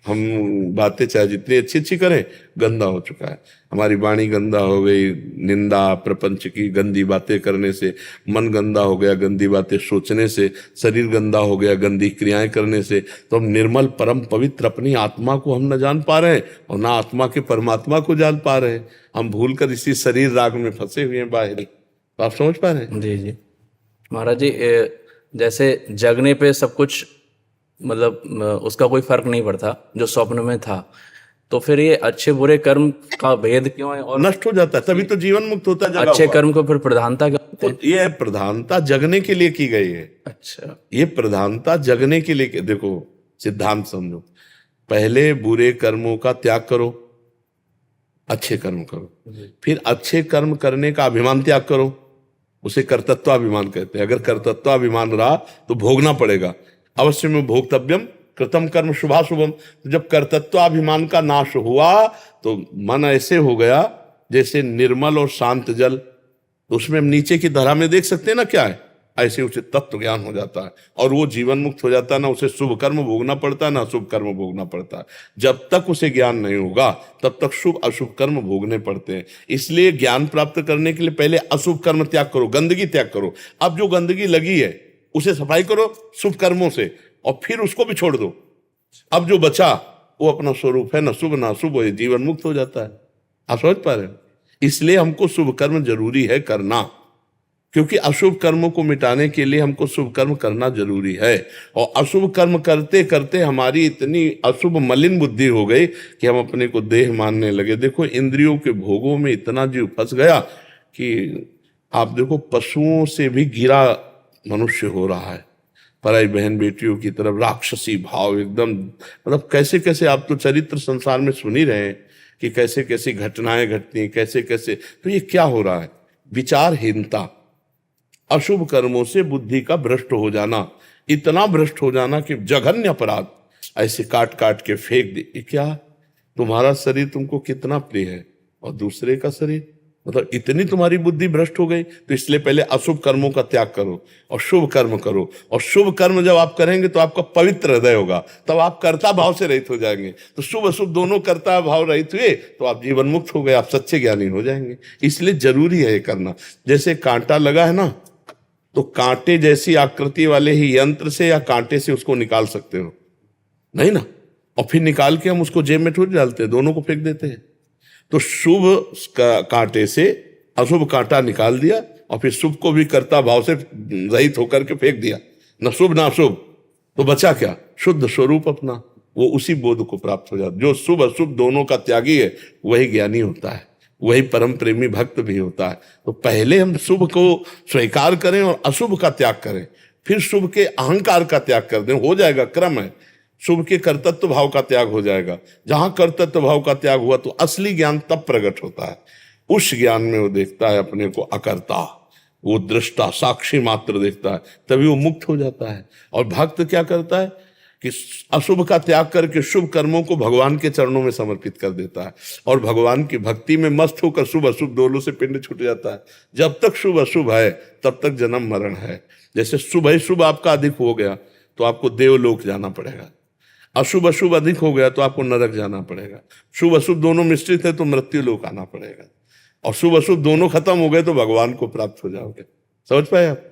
हम बातें चाहे जितनी अच्छी अच्छी करें, गंदा हो चुका है। हमारी वाणी गंदा हो गई, निंदा प्रपंच की गंदी बातें करने से मन गंदा हो गया, गंदी बातें सोचने से शरीर गंदा हो गया, गंदी क्रियाएं करने से। तो हम निर्मल परम पवित्र अपनी आत्मा को हम न जान पा रहे हैं और ना आत्मा के परमात्मा को जान पा रहे हैं। हम भूलकर इसी शरीर राग में फंसे हुए हैं बाहर। तो आप समझ पा रहे हैं? जी जी महाराज जी, जैसे जगने पे सब कुछ मतलब उसका कोई फर्क नहीं पड़ता जो स्वप्न में था, तो फिर ये अच्छे बुरे कर्म का भेद क्यों है? और नष्ट हो जाता है, तभी तो जीवन मुक्त होता है। जगा अच्छे हुआ। कर्म को फिर प्रधानता क्या देते हैं? ये प्रधानता जगने के लिए की गई है। अच्छा, ये प्रधानता जगने के लिए। देखो सिद्धांत समझो, पहले बुरे कर्मों का त्याग करो, अच्छे कर्म करो, फिर अच्छे कर्म करने का अभिमान त्याग करो, उसे कर्तृत्वाभिमान कहते हैं। अगर कर्तृत्वाभिमान रहा तो भोगना पड़ेगा, अवश्य में भोक्तव्यम कृतम कर्म शुभाशुभम। तो जब कर्तृत्वाभिमान का नाश हुआ तो मन ऐसे हो गया जैसे निर्मल और शांत जल। तो उसमें हम नीचे की धारा में देख सकते हैं ना क्या है, ऐसे उसे तत्व ज्ञान हो जाता है और वो जीवन मुक्त हो जाता है। ना उसे शुभ कर्म भोगना पड़ता है, ना अशुभ कर्म भोगना पड़ता है। जब तक उसे ज्ञान नहीं होगा तब तक शुभ अशुभ कर्म भोगने पड़ते हैं। इसलिए ज्ञान प्राप्त करने के लिए पहले अशुभ कर्म त्याग करो, गंदगी त्याग करो। अब जो गंदगी लगी है उसे सफाई करो शुभ कर्मों से और फिर उसको भी छोड़ दो। अब जो बचा वो अपना स्वरूप है, ना शुभ ना अशुभ, वो जीवन मुक्त हो जाता है। आप समझ पा रहे हैं? इसलिए हमको शुभ कर्म जरूरी है करना, क्योंकि अशुभ कर्मों को मिटाने के लिए हमको शुभ कर्म करना जरूरी है। और अशुभ कर्म करते करते हमारी इतनी अशुभ मलिन बुद्धि हो गई कि हम अपने को देह मानने लगे। देखो इंद्रियों के भोगों में इतना जीव फंस गया कि आप देखो पशुओं से भी गिरा मनुष्य हो रहा है। पराई बहन बेटियों की तरफ राक्षसी भाव एकदम, मतलब कैसे कैसे आप तो चरित्र संसार में सुन ही रहे हैं कि कैसे कैसी घटनाएं घटती हैं, कैसे कैसे। तो ये क्या हो रहा है? विचारहीनता, अशुभ कर्मों से बुद्धि का भ्रष्ट हो जाना, इतना भ्रष्ट हो जाना कि जघन्य अपराध ऐसे काट काट के फेंक दे। ये क्या? तुम्हारा शरीर तुमको कितना प्रिय है और दूसरे का शरीर, मतलब इतनी तुम्हारी बुद्धि भ्रष्ट हो गई। तो इसलिए पहले अशुभ कर्मों का त्याग करो और शुभ कर्म करो। और शुभ कर्म जब आप करेंगे तो आपका पवित्र हृदय होगा, तब आप कर्ता भाव से रहित हो जाएंगे। तो शुभ अशुभ दोनों कर्ता भाव रहित हुए तो आप जीवन मुक्त हो गए, आप सच्चे ज्ञानी हो जाएंगे। इसलिए जरूरी है ये करना। जैसे कांटा लगा है ना, तो कांटे जैसी आकृति वाले ही यंत्र से या कांटे से उसको निकाल सकते हो नहीं ना? और फिर निकाल के हम उसको जेब में थोड़ी डालते हैं, दोनों को फेंक देते हैं। तो शुभ कांटे से अशुभ कांटा निकाल दिया और फिर शुभ को भी कर्ता भाव से रहित होकर के फेंक दिया, न शुभ ना अशुभ। तो बचा क्या? शुद्ध स्वरूप अपना। वो उसी बोध को प्राप्त हो जाता। जो शुभ अशुभ दोनों का त्यागी है वही ज्ञानी होता है, वही परम प्रेमी भक्त भी होता है। तो पहले हम शुभ को स्वीकार करें और अशुभ का त्याग करें, फिर शुभ के अहंकार का त्याग कर दें। हो जाएगा, क्रम है। शुभ के कर्तृत्व भाव का त्याग हो जाएगा। जहां कर्तृत्व भाव का त्याग हुआ तो असली ज्ञान तब प्रकट होता है। उस ज्ञान में वो देखता है अपने को अकर्ता, वो दृष्टा साक्षी मात्र देखता है, तभी वो मुक्त हो जाता है। और भक्त क्या करता है कि अशुभ का त्याग करके शुभ कर्मों को भगवान के चरणों में समर्पित कर देता है और भगवान की भक्ति में मस्त होकर शुभ अशुभ दोनों से पिंड छूट जाता है। जब तक शुभ अशुभ है तब तक जन्म मरण है। जैसे शुभ ही शुभ आपका अधिक हो गया तो आपको देवलोक जाना पड़ेगा, अशुभ अशुभ अधिक हो गया तो आपको नरक जाना पड़ेगा। शुभ अशुभ दोनों मिश्रित है तो मृत्यु लोक आना पड़ेगा। और शुभ अशुभ दोनों खत्म हो गए तो भगवान को प्राप्त हो जाओगे। समझ पाए आप?